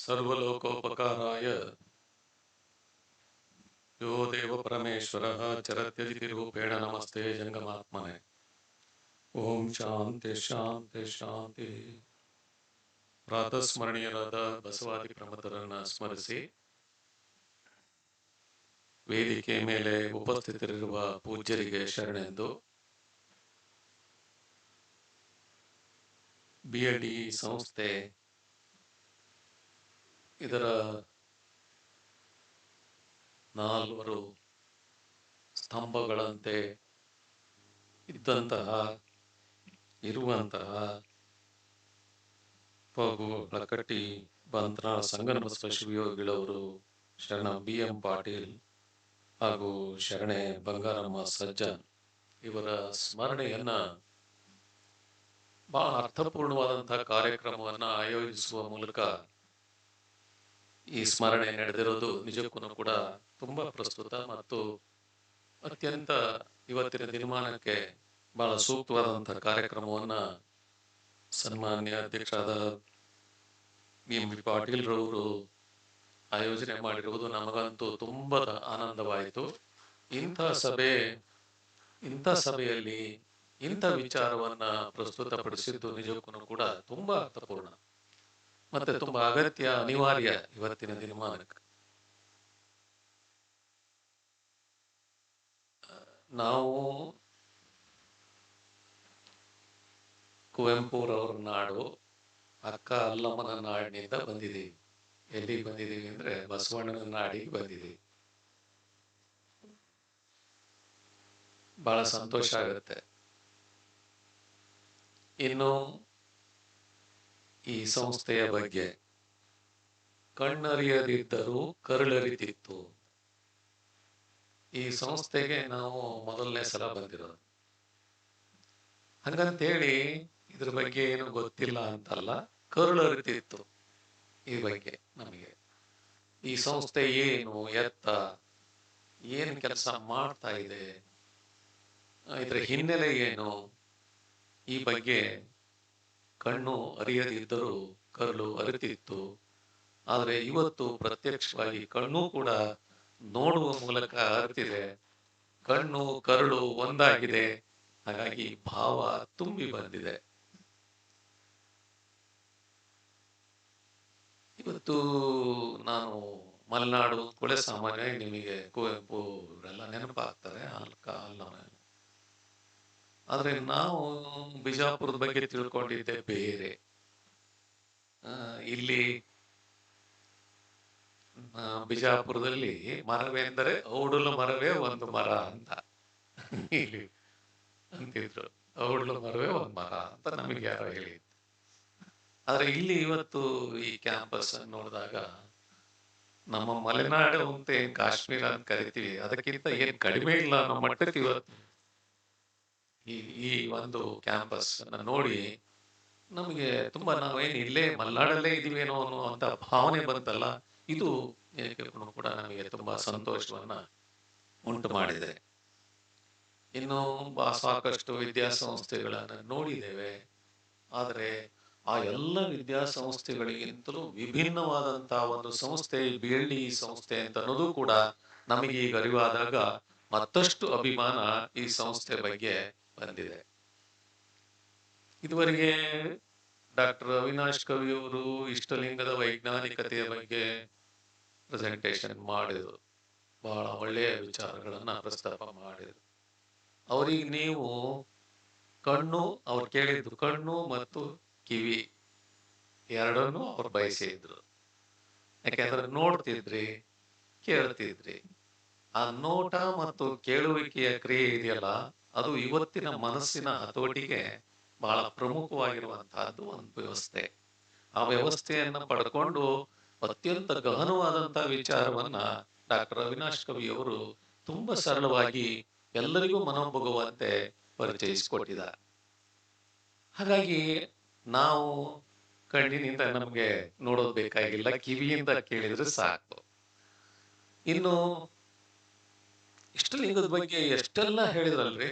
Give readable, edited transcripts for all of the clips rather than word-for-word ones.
ಸರ್ವಲೋಕೋಪಕಾರಾಯ ಯೋ ದೇವ ಪರಮೇಶ್ವರಃ ಚರತ್ಯಜಿತಿ ರೂಪೇಣ ನಮಸ್ತೆ ಜಂಗಮಾತ್ಮನೆ. ಓಂ ಶಾಂತಿ ಶಾಂತಿ ಶಾಂತಿ. ಪ್ರಾತಸ್ಮರಣೀಯರಾದ ಬಸವಾದಿ ಪ್ರಮಥರನ್ನ ಸ್ಮರಿಸಿ, ವೇದಿಕೆ ಮೇಲೆ ಉಪಸ್ಥಿತರಿರುವ ಪೂಜ್ಯರಿಗೆ ಶರಣೆಂದು, BLE ಸಂಸ್ಥೆ ಇದರ 4 ಸ್ತಂಭಗಳಂತೆ ಇರುವಂತಹ ಪಗು ಹಳಕಟ್ಟಿ ಬಂತ್ನಾಳ ಸಂಗನಬಸವ ಶಿವಯೋಗಿಗಳವರು, ಶರಣ BM ಪಾಟೀಲ್ ಹಾಗೂ ಶರಣೆ ಬಂಗಾರಮ್ಮ ಸಜ್ಜನ್ ಇವರ ಸ್ಮರಣೆಯನ್ನ ಬಹಳ ಅರ್ಥಪೂರ್ಣವಾದಂತಹ ಕಾರ್ಯಕ್ರಮವನ್ನ ಆಯೋಜಿಸುವ ಮೂಲಕ ಈ ಸ್ಮರಣೆ ನಡೆದಿರೋದು ನಿಜಕ್ಕೂ ಕೂಡ ತುಂಬಾ ಪ್ರಸ್ತುತ ಮತ್ತು ಅತ್ಯಂತ ಇವತ್ತಿನ ದಿನಮಾನಕ್ಕೆ ಬಹಳ ಸೂಕ್ತವಾದಂತಹ ಕಾರ್ಯಕ್ರಮವನ್ನ ಸನ್ಮಾನ್ಯ ಅಧ್ಯಕ್ಷರಾದ BM ಪಾಟೀಲ್ ರವರು ಆಯೋಜನೆ ಮಾಡಿರುವುದು ನಮಗಂತೂ ತುಂಬಾ ಆನಂದವಾಯಿತು. ಇಂಥ ಸಭೆಯಲ್ಲಿ ಇಂಥ ವಿಚಾರವನ್ನ ಪ್ರಸ್ತುತಪಡಿಸಿದ್ದು ನಿಜಕ್ಕೂ ಕೂಡ ತುಂಬಾ ಅರ್ಥಪೂರ್ಣ ಮತ್ತೆ ತುಂಬಾ ಅಗತ್ಯ, ಅನಿವಾರ್ಯ ಇವತ್ತಿನ ದಿನಮಾನಕ್ಕೆ. ನಾವು ಕುವೆಂಪುರವ್ರ ನಾಡು, ಅಕ್ಕ ಅಲ್ಲಮ್ಮನ ನಾಡಿನಿಂದ ಬಂದಿದ್ದೀವಿ. ಎಲ್ಲಿಗೆ ಬಂದಿದ್ದೀವಿ ಅಂದ್ರೆ ಬಸವಣ್ಣನ ನಾಡಿಗೆ ಬಂದಿದ್ದೀವಿ. ಬಹಳ ಸಂತೋಷ ಆಗುತ್ತೆ. ಇನ್ನು ಈ ಸಂಸ್ಥೆಯ ಬಗ್ಗೆ ಕಣ್ಣರಿಯದಿದ್ದರೂ ಕರುಳರಿತಿತ್ತು. ಈ ಸಂಸ್ಥೆಗೆ ನಾವು ಮೊದಲನೇ ಸಲ ಬಂದಿರೋದು. ಹಂಗಂತೇಳಿ ಇದ್ರ ಬಗ್ಗೆ ಏನು ಗೊತ್ತಿಲ್ಲ ಅಂತಲ್ಲ, ಕರುಳರಿತಿತ್ತು ಈ ಬಗ್ಗೆ ನಮಗೆ. ಈ ಸಂಸ್ಥೆ ಏನು, ಏನು ಕೆಲಸ ಮಾಡ್ತಾ ಇದೆ, ಇದರ ಹಿನ್ನೆಲೆ ಏನು, ಈ ಬಗ್ಗೆ ಕಣ್ಣು ಅರಿಯದಿದ್ದರೂ ಕರುಳು ಅರಿತಿತ್ತು. ಆದರೆ ಇವತ್ತು ಪ್ರತ್ಯಕ್ಷವಾಗಿ ಕಣ್ಣು ಕೂಡ ನೋಡುವ ಮೂಲಕ ಅರಿತಿದೆ. ಕಣ್ಣು ಕರುಳು ಒಂದಾಗಿದೆ. ಹಾಗಾಗಿ ಭಾವ ತುಂಬಿ ಬಂದಿದೆ. ಇವತ್ತು ನಾನು ಮಲೆನಾಡು ಕೂಡ ಸಾಮಾನ್ಯವಾಗಿ ನಿಮಗೆ ಕುವೆಂಪು ಇವರೆಲ್ಲ ನೆನಪಾಗ್ತಾರೆ, ಅಲ್ಲಮ್ಮ. ಆದ್ರೆ ನಾವು ಬಿಜಾಪುರದ ಬಗ್ಗೆ ತಿಳ್ಕೊಂಡಿದ್ದೆ ಬೇರೆ. ಇಲ್ಲಿ ಬಿಜಾಪುರದಲ್ಲಿ ಮರವೇ ಎಂದರೆ ಔಡಲು ಮರವೇ ಒಂದು ಮರ ಅಂತ ಇಲ್ಲಿ ಅಂತಿದ್ರು. ಔಡಲು ಮರವೇ ಒಂದು ಮರ ಅಂತ ನಮಗೆ ಯಾರೋ ಹೇಳಿದ್ರು. ಆದ್ರೆ ಇಲ್ಲಿ ಇವತ್ತು ಈ ಕ್ಯಾಂಪಸ್ ನೋಡಿದಾಗ ನಮ್ಮ ಮಲೆನಾಡು ಅಂತ ಏನ್ ಕಾಶ್ಮೀರ ಅಂತ ಕರಿತೀವಿ, ಅದಕ್ಕಿಂತ ಏನ್ ಕಡಿಮೆ ಇಲ್ಲ ಅನ್ನೋ ಮಟ್ಟಕ್ಕೆ ಇವತ್ತು ಈ ಒಂದು ಕ್ಯಾಂಪಸ್ ನೋಡಿ ನಮಗೆ ತುಂಬಾ, ನಾವೇನು ಇಲ್ಲೇ ಮಲೆನಾಡಲ್ಲೇ ಇದೀವೇನೋ ಅನ್ನುವಂತ ಭಾವನೆ ಬಂತಲ್ಲ, ಇದು ಕೂಡ ನಮಗೆ ತುಂಬಾ ಸಂತೋಷವನ್ನ ಉಂಟು ಮಾಡಿದೆ. ಇನ್ನು ಸಾಕಷ್ಟು ವಿದ್ಯಾಸಂಸ್ಥೆಗಳನ್ನ ನೋಡಿದ್ದೇವೆ. ಆದರೆ ಆ ಎಲ್ಲ ವಿದ್ಯಾಸಂಸ್ಥೆಗಳಿಗಿಂತಲೂ ವಿಭಿನ್ನವಾದಂತಹ ಒಂದು ಸಂಸ್ಥೆ BLE ಸಂಸ್ಥೆ ಅಂತ ಅನ್ನೋದು ಕೂಡ ನಮಗೆ ಈಗ ಅರಿವಾದಾಗ ಮತ್ತಷ್ಟು ಅಭಿಮಾನ ಈ ಸಂಸ್ಥೆ ಬಗ್ಗೆ ಬಂದಿದೆ. ಇದುವರೆಗೆ ಡಾಕ್ಟರ್ ಅವಿನಾಶ್ ಕವಿಯವರು ಇಷ್ಟಲಿಂಗದ ವೈಜ್ಞಾನಿಕತೆಯ ಬಗ್ಗೆ ಪ್ರೆಸೆಂಟೇಶನ್ ಮಾಡಿದ್ರು. ಬಹಳ ಒಳ್ಳೆಯ ವಿಚಾರಗಳನ್ನ ಪ್ರಸ್ತಾಪ ಮಾಡಿದ್ರು. ಅವರಿಗೆ ನೀವು ಅವ್ರು ಕೇಳಿದ್ರು ಕಣ್ಣು ಮತ್ತು ಕಿವಿ ಎರಡನ್ನೂ ಅವ್ರು ಬಯಸಿದ್ರು. ಯಾಕೆಂದ್ರೆ ನೋಡ್ತಿದ್ರಿ, ಕೇಳ್ತಿದ್ರಿ. ಆ ನೋಟ ಮತ್ತು ಕೇಳುವಿಕೆಯ ಕ್ರಿಯೆ ಇದೆಯಲ್ಲ, ಅದು ಇವತ್ತಿನ ಮನಸ್ಸಿನ ಹತೋಟಿಗೆ ಬಹಳ ಪ್ರಮುಖವಾಗಿರುವಂತಹದ್ದು ಒಂದು ವ್ಯವಸ್ಥೆ. ಆ ವ್ಯವಸ್ಥೆಯನ್ನ ಪಡ್ಕೊಂಡು ಅತ್ಯಂತ ಗಹನವಾದಂತಹ ವಿಚಾರವನ್ನ ಡಾಕ್ಟರ್ ಅವಿನಾಶ್ ಕವಿಯವರು ತುಂಬಾ ಸರಳವಾಗಿ ಎಲ್ಲರಿಗೂ ಮನೋಭಗುವಂತೆ ಪರಿಚಯಿಸಿಕೊಟ್ಟಿದ್ದಾರೆ. ಹಾಗಾಗಿ ನಾವು ಕಣ್ಣಿನಿಂದ ನಮ್ಗೆ ನೋಡೋದು ಬೇಕಾಗಿಲ್ಲ, ಕಿವಿಯಿಂದ ಕೇಳಿದ್ರೆ ಸಾಕು. ಇನ್ನು ಇಷ್ಟಲಿಂಗದ ಬಗ್ಗೆ ಎಷ್ಟೆಲ್ಲ ಹೇಳಿದ್ರಲ್ರಿ,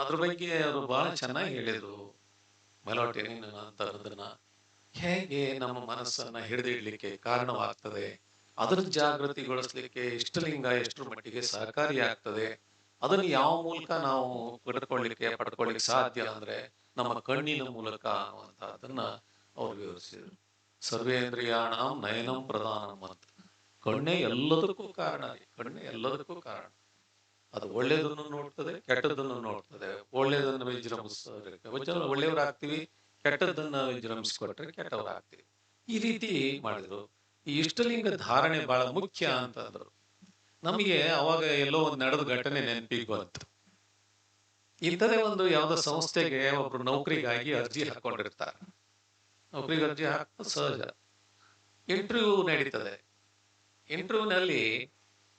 ಅದ್ರ ಬಗ್ಗೆ ಅವರು ಬಹಳ ಚೆನ್ನಾಗಿ ಹೇಳಿದ್ರು. ಮೆಲೋಟೋನಿನ್ ಅಂತದನ್ನ ಹೇಗೆ ನಮ್ಮ ಮನಸ್ಸನ್ನ ಹಿಡಿದಿಡ್ಲಿಕ್ಕೆ ಕಾರಣವಾಗ್ತದೆ, ಅದರ ಜಾಗೃತಿಗೊಳಿಸ್ಲಿಕ್ಕೆ ಇಷ್ಟಲಿಂಗ ಎಷ್ಟರ ಮಟ್ಟಿಗೆ ಸಹಕಾರಿಯಾಗ್ತದೆ, ಅದನ್ನು ಯಾವ ಮೂಲಕ ನಾವು ಪಡ್ಕೊಳ್ಳಿಕ್ಕೆ ಸಾಧ್ಯ ಅಂದ್ರೆ ನಮ್ಮ ಕಣ್ಣಿನ ಮೂಲಕ ಅನ್ನುವಂತಹದನ್ನ ಅವ್ರು ವಿವರಿಸಿದ್ರು. ಸರ್ವೇಂದ್ರಿಯಾಣಂ ನಯನಂ ಪ್ರಧಾನಂ ಅಂತ. ಕಣ್ಣೇ ಎಲ್ಲದಕ್ಕೂ ಕಾರಣ. ಕಣ್ಣೇ ಎಲ್ಲದಕ್ಕೂ ಕಾರಣ. ಅದು ಒಳ್ಳೇದನ್ನು ನೋಡ್ತದೆ, ಕೆಟ್ಟದನ್ನು ನೋಡ್ತದೆ. ಒಳ್ಳೇದನ್ನು ವಿಜೃಂಭಿಸ್ತಾರೆ, ಒಳ್ಳೆಯವರಾಗ್ತೀವಿ. ಕೆಟ್ಟದನ್ನ ವಿಜೃಂಭಿಸ್ಕೊಟ್ರೆ ಕೆಟ್ಟವರಾಗ್ತೀವಿ. ಈ ರೀತಿ ಮಾಡಿದ್ರು. ಈ ಇಷ್ಟಲಿಂಗ ಧಾರಣೆ ಬಹಳ ಮುಖ್ಯ ಅಂತಂದ್ರು. ನಮಗೆ ಅವಾಗ ಎಲ್ಲೋ ಒಂದು ನಡೆದ ಘಟನೆ ನೆನಪಿಗೆ ಬಂತು. ಇಂಥದೇ ಒಂದು ಯಾವ್ದೋ ಸಂಸ್ಥೆಗೆ ಒಬ್ರು ನೌಕರಿಗಾಗಿ ಅರ್ಜಿ ಹಾಕೊಂಡಿರ್ತಾರೆ. ನೌಕರಿಗೆ ಅರ್ಜಿ ಹಾಕೋದು ಸಹಜ. ಇಂಟರ್ವ್ಯೂ ನಡೀತದೆ. ಇಂಟರ್ವ್ಯೂನಲ್ಲಿ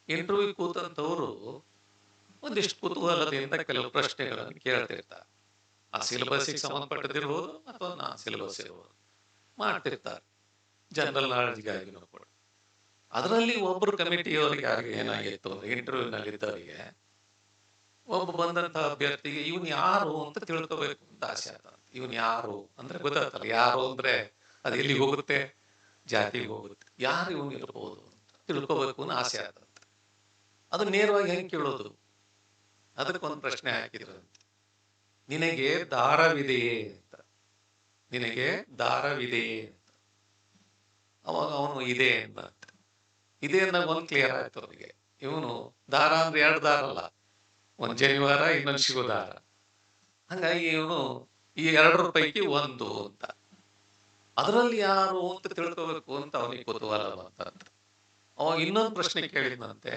ಇಂಟರ್ವ್ಯೂ ಕೂತಂತವರು ಒಂದಿಷ್ಟು ಕುತೂಹಲದಿಂದ ಕೆಲವು ಪ್ರಶ್ನೆಗಳನ್ನು ಕೇಳ್ತಿರ್ತಾರೆ. ಆ ಸಿಲೆಬಸ್ಸಿಗೆ ಸಂಬಂಧಪಟ್ಟದಿರ್ಬೋದು ಅಥವಾ ನಾನ್ ಸಿಲೆಬಸ್ ಇರ್ಬೋದು, ಮಾಡ್ತಿರ್ತಾರೆ. ಜನರಲ್ ನಾಲೆಡ್ಜ್ಗಾಗಿನೂ ಕೂಡ. ಅದರಲ್ಲಿ ಒಬ್ಬರು ಕಮಿಟಿಯವರಿಗೆ ಯಾರಿಗೆ ಏನಾಗಿತ್ತು ಅಂದ್ರೆ ಇಂಟರ್ವ್ಯೂನಲ್ಲಿ ಇದ್ದವರಿಗೆ ಒಬ್ಬ ಬಂದಂತಹ ಅಭ್ಯರ್ಥಿಗೆ ಇವನ್ ಯಾರು ಅಂತ ತಿಳ್ಕೋಬೇಕು ಅಂತ ಆಸೆ ಆತ. ಇವನ್ ಯಾರು ಅಂದ್ರೆ ಗೊತ್ತಾಗ್ತಲ್ಲ. ಯಾರು ಅಂದ್ರೆ ಅದು ಎಲ್ಲಿಗೆ ಹೋಗುತ್ತೆ, ಜಾತಿಗೆ ಹೋಗುತ್ತೆ. ಯಾರು ಇವನ್ ಇರ್ಬೋದು ಅಂತ ತಿಳ್ಕೋಬೇಕು ಅನ್ನೋ ಆಸೆ ಆದಂತ. ಅದು ನೇರವಾಗಿ ಹೆಂಗೆ ಕೇಳೋದು? ಅದಕ್ಕೊಂದು ಪ್ರಶ್ನೆ ಹಾಕಿದ್ರಂತೆ, ನಿನಗೆ ದಾರವಿದೆಯೇ ಅಂತ. ನಿನಗೆ ದಾರವಿದೆಯೇ ಅಂತ. ಅವಾಗ ಅವನು ಇದೆ ಅಂತ. ಇದೆ ಅಂದಾಗ ಒಂದು ಕ್ಲಿಯರ್ ಆಯ್ತು ಅವನಿಗೆ. ಇವನು ದಾರ ಅಂದ್ರೆ 2 ದಾರ ಅಲ್ಲ, ಒಂದು ಜನಿವಾರ ಇನ್ನೊಂದು ಶಿವದಾರ. ಹಂಗಾಗಿ ಇವನು ಈ 2 ಪೈಕಿ 1 ಅಂತ. ಅದರಲ್ಲಿ ಯಾರು ಅಂತ ತಿಳ್ಕೋಬೇಕು ಅಂತ ಅವನಿಗೆ ಕುತೂಹಲ ಬಂತಂತ. ಅವಾಗ ಇನ್ನೊಂದು ಪ್ರಶ್ನೆ ಕೇಳಿದಂತೆ,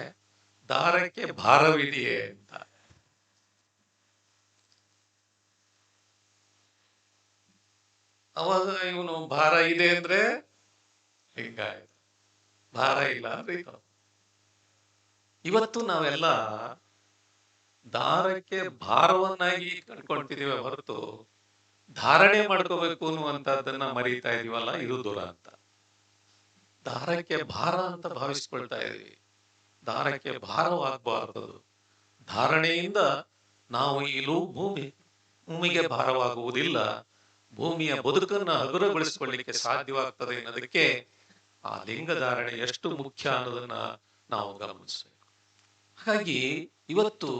ದಾರಕ್ಕೆ ಭಾರವಿದೆಯೇ ಅಂತ. ಅವಾಗ ಇವನು ಭಾರ ಇದೆ ಅಂದ್ರೆ ಹಿಂಗಾಯ್ತು, ಭಾರ ಇಲ್ಲ ಅಂದ್ರೆ ಇವತ್ತು ನಾವೆಲ್ಲ ದಾರಕ್ಕೆ ಭಾರವನ್ನಾಗಿ ಕಂಡ್ಕೊಳ್ತಿದೀವಿ ಹೊರತು ಧಾರಣೆ ಮಾಡ್ಕೋಬೇಕು ಅನ್ನುವಂಥದ್ದನ್ನ ಮರೀತಾ ಇದೀವಲ್ಲ, ಇದು ದುರಂತ. ದಾರಕ್ಕೆ ಭಾರ ಅಂತ ಭಾವಿಸ್ಕೊಳ್ತಾ ಇದೀವಿ. ದಾರಕ್ಕೆ ಭಾರವಾಗಬಾರದು. ಧಾರಣೆಯಿಂದ ನಾವು ಈ ಭೂಮಿಗೆ ಭಾರವಾಗುವುದಿಲ್ಲ. ಭೂಮಿಯ ಬದುಕನ್ನ ಹಗುರಗೊಳಿಸಿಕೊಳ್ಳಿಕ್ಕೆ ಸಾಧ್ಯವಾಗ್ತದೆ ಅನ್ನೋದಕ್ಕೆ ಆ ಲಿಂಗ ಧಾರಣೆ ಎಷ್ಟು ಮುಖ್ಯ ಅನ್ನೋದನ್ನ ನಾವು ಗಮನಿಸಬೇಕು. ಹಾಗಾಗಿ ಇವತ್ತು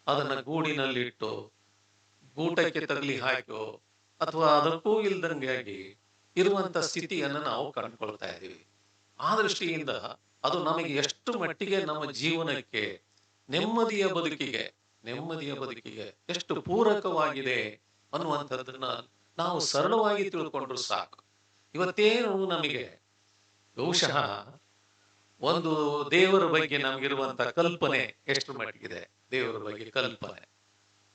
ಅದನ್ನ ಗೂಡಿನಲ್ಲಿಟ್ಟು ಗೂಟಕ್ಕೆ ತಗಲಿ ಹಾಕೋ ಅಥವಾ ಅದಕ್ಕೂ ಇಲ್ದಂಗಾಗಿ ಇರುವಂತ ಸ್ಥಿತಿಯನ್ನು ನಾವು ಕಂಡುಕೊಳ್ತಾ ಇದ್ದೀವಿ. ಆ ದೃಷ್ಟಿಯಿಂದ ಅದು ನಮಗೆ ಎಷ್ಟು ಮಟ್ಟಿಗೆ ನಮ್ಮ ಜೀವನಕ್ಕೆ ನೆಮ್ಮದಿಯ ಬದುಕಿಗೆ ಎಷ್ಟು ಪೂರಕವಾಗಿದೆ ಅನ್ನುವಂಥದ್ದನ್ನ ನಾವು ಸರಳವಾಗಿ ತಿಳ್ಕೊಂಡ್ರು ಸಾಕು. ಇವತ್ತೇನು ನಮಗೆ ಬಹುಶಃ ಒಂದು ದೇವರ ಬಗ್ಗೆ ನಮಗಿರುವಂತ ಕಲ್ಪನೆ ಎಷ್ಟು ಮಟ್ಟಿಗಿದೆ. ದೇವರ ಬಗ್ಗೆ ಕಲ್ಪನೆ,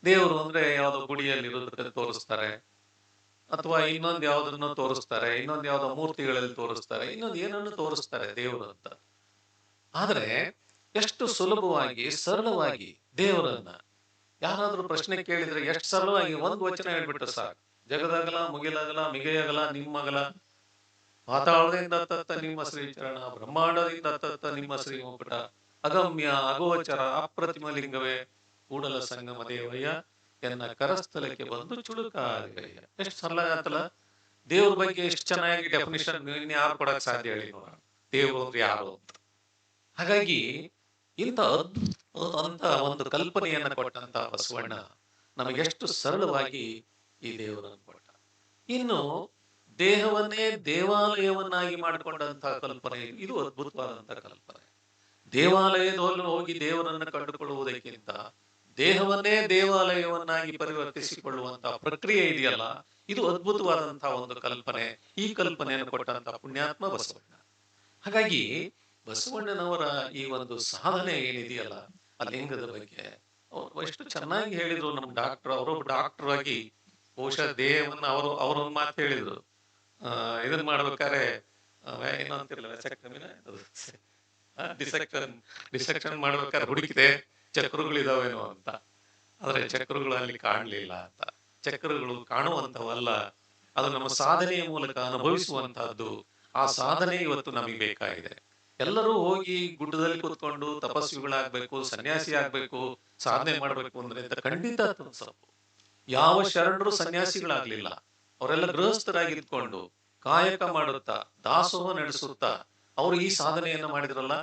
ದೇವರು ಅಂದ್ರೆ ಯಾವ್ದೋ ಗುಡಿಯಲ್ಲಿ ಇರೋದಕ್ಕೆ ತೋರಿಸ್ತಾರೆ, ಅಥವಾ ಇನ್ನೊಂದು ಯಾವ್ದನ್ನು ತೋರಿಸ್ತಾರೆ, ಇನ್ನೊಂದು ಯಾವ್ದೋ ಮೂರ್ತಿಗಳಲ್ಲಿ ತೋರಿಸ್ತಾರೆ, ಇನ್ನೊಂದು ಏನನ್ನು ತೋರಿಸ್ತಾರೆ ದೇವರು ಅಂತ. ಆದ್ರೆ ಎಷ್ಟು ಸುಲಭವಾಗಿ ಸರಳವಾಗಿ ದೇವರನ್ನ ಯಾರಾದ್ರೂ ಪ್ರಶ್ನೆ ಕೇಳಿದ್ರೆ ಎಷ್ಟು ಸರಳವಾಗಿ ಒಂದು ವಚನ ಹೇಳ್ಬಿಟ್ಟು ಸಾಕು. ಜಗದಗಲ ಮುಗಿಲಗಲ ಮಿಗೆಯಗಲ ನಿಮ್ಮಗಲ, ಪಾತಾಳದಿಂದ ತತ್ತ ನಿಮ್ಮ ಶ್ರೀಚರಣ, ಬ್ರಹ್ಮಾಂಡದಿಂದ ತತ್ತ ನಿಮ್ಮ ಶ್ರೀ ಮುಕುಟ, ಅಗಮ್ಯ ಅಗೋಚರ ಅಪ್ರತಿಮ ಲಿಂಗವೇ ಕೂಡಲ ಸಂಗಮ ದೇವಯ್ಯ, ಎನ್ನ ಕರಸ್ಥಲಕ್ಕೆ ಬಂದು ಚುಳುಕಾದಿರಯ್ಯ. ಎಷ್ಟು ಸರಳ ಆತಲ್ಲ. ದೇವ್ರ ಬಗ್ಗೆ ಎಷ್ಟು ಚೆನ್ನಾಗಿ ಡೆಫಿನಿಷನ್ ಯಾರು ಕೊಡಕ್ ಸಾಧ್ಯ ಹೇಳಿ ನೋಡ, ದೇವರು ಅಂದ್ರೆ ಯಾರು ಅಂತ. ಹಾಗಾಗಿ ಇಂಥ ಅಂತ ಒಂದು ಕಲ್ಪನೆಯನ್ನ ಕೊಟ್ಟಂತ ಬಸವಣ್ಣ ನಮಗೆಷ್ಟು ಸರಳವಾಗಿ ಈ ದೇವರನ್ನು ಕೊಟ್ಟ. ಇನ್ನು ದೇಹವನ್ನೇ ದೇವಾಲಯವನ್ನಾಗಿ ಮಾಡಿಕೊಂಡಂತಹ ಕಲ್ಪನೆ, ಇದು ಅದ್ಭುತವಾದಂತಹ ಕಲ್ಪನೆ. ದೇವಾಲಯದಲ್ಲಿ ಹೋಗಿ ದೇವರನ್ನು ಕಂಡುಕೊಳ್ಳುವುದಕ್ಕಿಂತ ದೇಹವನ್ನೇ ದೇವಾಲಯವನ್ನಾಗಿ ಪರಿವರ್ತಿಸಿಕೊಳ್ಳುವಂತಹ ಪ್ರಕ್ರಿಯೆ ಇದೆಯಲ್ಲ, ಇದು ಅದ್ಭುತವಾದಂತಹ ಒಂದು ಕಲ್ಪನೆ. ಈ ಕಲ್ಪನೆಯನ್ನು ಕೊಟ್ಟಂತಹ ಪುಣ್ಯಾತ್ಮ ಬಸವಣ್ಣ. ಹಾಗಾಗಿ ಬಸವಣ್ಣನವರ ಈ ಒಂದು ಸಾಧನೆ ಏನಿದೆಯಲ್ಲ ಆ ಲಿಂಗದ ಬಗ್ಗೆ ಎಷ್ಟು ಚೆನ್ನಾಗಿ ಹೇಳಿದ್ರು ನಮ್ಮ ಡಾಕ್ಟರ್. ಅವರೊಬ್ಬ ಡಾಕ್ಟರ್ ಆಗಿ ಬಹುಶಃ ದೇಹವನ್ನ ಅವರೊಂದು ಮಾತು ಹೇಳಿದ್ರು, ಇದನ್ನ ಮಾಡ್ಬೇಕಾದ್ರೆ ಏನಂತಿರಲ್ಲ, ಡಿಸೆಕ್ಷನ್ ಮಾಡ್ಬೇಕಾದ್ರೆ ಹುಡುಕಿದೆ ಚಕ್ರಗಳಿದಾವೇನೋ ಅಂತ. ಆದ್ರೆ ಚಕ್ರಗಳು ಅಲ್ಲಿ ಕಾಣಲಿಲ್ಲ ಅಂತ. ಚಕ್ರಗಳು ಕಾಣುವಂತವಲ್ಲ, ಅದು ನಮ್ಮ ಸಾಧನೆಯ ಮೂಲಕ ಅನುಭವಿಸುವಂತಹದ್ದು. ಆ ಸಾಧನೆ ಇವತ್ತು ನಮಗೆ ಬೇಕಾಗಿದೆ. ಎಲ್ಲರೂ ಹೋಗಿ ಗುಡ್ಡದಲ್ಲಿ ಕೂತ್ಕೊಂಡು ತಪಸ್ವಿಗಳಾಗ್ಬೇಕು, ಸನ್ಯಾಸಿ ಆಗ್ಬೇಕು, ಸಾಧನೆ ಮಾಡ್ಬೇಕು ಅಂದ್ರೆ ಖಂಡಿತ ತಪ್ಪು. ಯಾವ ಶರಣರು ಸನ್ಯಾಸಿಗಳಾಗ್ಲಿಲ್ಲ. ಅವರೆಲ್ಲ ಗೃಹಸ್ಥರಾಗಿ ಇದ್ಕೊಂಡು ಕಾಯಕ ಮಾಡುತ್ತಾ ದಾಸೋಹ ನಡೆಸುತ್ತಾ ಅವರು ಈ ಸಾಧನೆಯನ್ನ ಮಾಡಿದ್ರಲ್ಲ,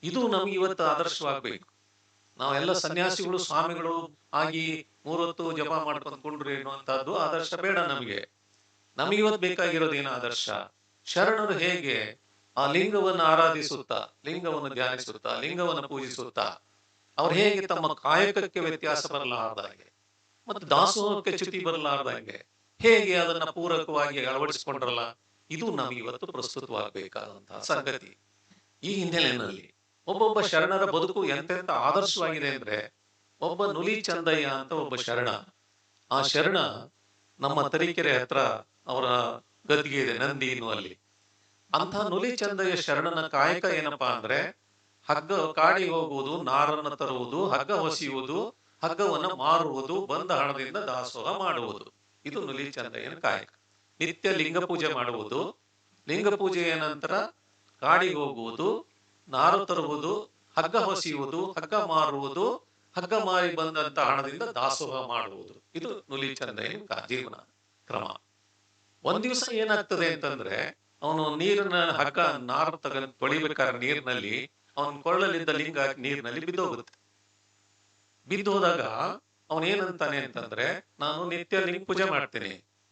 ಇದು ನಮ್ಗೆ ಇವತ್ತು ಆದರ್ಶವಾಗ್ಬೇಕು. ನಾವೆಲ್ಲ ಸನ್ಯಾಸಿಗಳು ಸ್ವಾಮಿಗಳು ಆಗಿ 3 ಹೊತ್ತು ಜಪ ಮಾಡ್ಕೊಂಡ್ಕೊಂಡ್ರು ಎನ್ನುವಂತಹದ್ದು ಆದರ್ಶ ಬೇಡ ನಮಗೆ. ನಮಗಿವತ್ತು ಬೇಕಾಗಿರೋದೇನು ಆದರ್ಶ? ಶರಣರು ಹೇಗೆ ಆ ಲಿಂಗವನ್ನು ಆರಾಧಿಸುತ್ತಾ, ಲಿಂಗವನ್ನು ಧ್ಯಾನಿಸುತ್ತಾ, ಲಿಂಗವನ್ನು ಪೂಜಿಸುತ್ತಾ, ಅವ್ರು ಹೇಗೆ ತಮ್ಮ ಕಾಯಕಕ್ಕೆ ವ್ಯತ್ಯಾಸ ಬರಲಾರ್ದಾಗೆ ಮತ್ತು ದಾಸೋಹಕ್ಕೆ ಚ್ಯುತಿ ಬರಲಾರ್ದಂಗೆ ಹೇಗೆ ಅದನ್ನ ಪೂರಕವಾಗಿ ಅಳವಡಿಸಿಕೊಂಡ್ರಲ್ಲ, ಇದು ನಮಗೆ ಇವತ್ತು ಪ್ರಸ್ತುತವಾಗಬೇಕಾದಂತಹ ಸಂಗತಿ. ಈ ಹಿನ್ನೆಲೆಯಲ್ಲಿ ಒಬ್ಬೊಬ್ಬ ಶರಣರ ಬದುಕು ಎಂತೆಂತ ಆದರ್ಶವಾಗಿದೆ ಅಂದ್ರೆ, ಒಬ್ಬ ನುಲಿ ಚಂದಯ್ಯ ಅಂತ ಒಬ್ಬ ಶರಣ. ಆ ಶರಣ ನಮ್ಮ ತರೀಕೆರೆ ಹತ್ರ ಅವರ ಗದ್ದಿಗೆ ಇದೆ, ನಂದಿ ಎನ್ನುವಲ್ಲಿ. ಅಂತ ನುಲಿ ಚಂದಯ್ಯ ಶರಣನ ಕಾಯಕ ಏನಪ್ಪಾ ಅಂದ್ರೆ, ಹಗ್ಗ ಕಾಡಿಗೆ ಹೋಗುವುದು, ನಾರನ್ನು ತರುವುದು, ಹಗ್ಗ ಹೊಸೆಯುವುದು, ಹಗ್ಗವನ್ನು ಮಾರುವುದು, ಬಂದ ಹಣದಿಂದ ದಾಸೋಹ ಮಾಡುವುದು. ಇದು ನುಲಿ ಚಂದಯ್ಯನ ಕಾಯಕ. ನಿತ್ಯ ಲಿಂಗ ಪೂಜೆ ಮಾಡುವುದು, ಲಿಂಗ ಪೂಜೆಯ ನಂತರ ಕಾಡಿಗೆ ಹೋಗುವುದು, ನಾರು ತರುವುದು, ಹಗ್ಗ ಹೊಸೆಯುವುದು, ಹಗ್ಗ ಮಾರುವುದು, ಹಗ್ಗ ಮಾರಿ ಬಂದಂತ ಹಣದಿಂದ ದಾಸೋಹ ಮಾಡುವುದು. ಇದು ನುಲಿ ಚಂದಯ್ಯನ ಜೀವನ ಕ್ರಮ. ಒಂದ್ ದಿವಸ ಏನಾಗ್ತದೆ ಅಂತಂದ್ರೆ, ಅವನು ನೀರಿನ ಹಗ್ಗ ನಾರು ತಗೊಂಡು ತೊಳಿಬೇಕಾದ್ರೆ ನೀರಿನಲ್ಲಿ ಅವನ ಕೊಳ್ಳಲಿದ್ದ ಲಿಂಗ ನೀರಿನಲ್ಲಿ ಬಿದ್ದೋಗುತ್ತೆ. ಬಿದ್ದೋದಾಗ ಅವನೇನಂತಾನೆ ಅಂತಂದ್ರೆ, ನಾನು ನಿತ್ಯ ಲಿಂಗ ಪೂಜೆ ಮಾಡ್ತೇನೆ,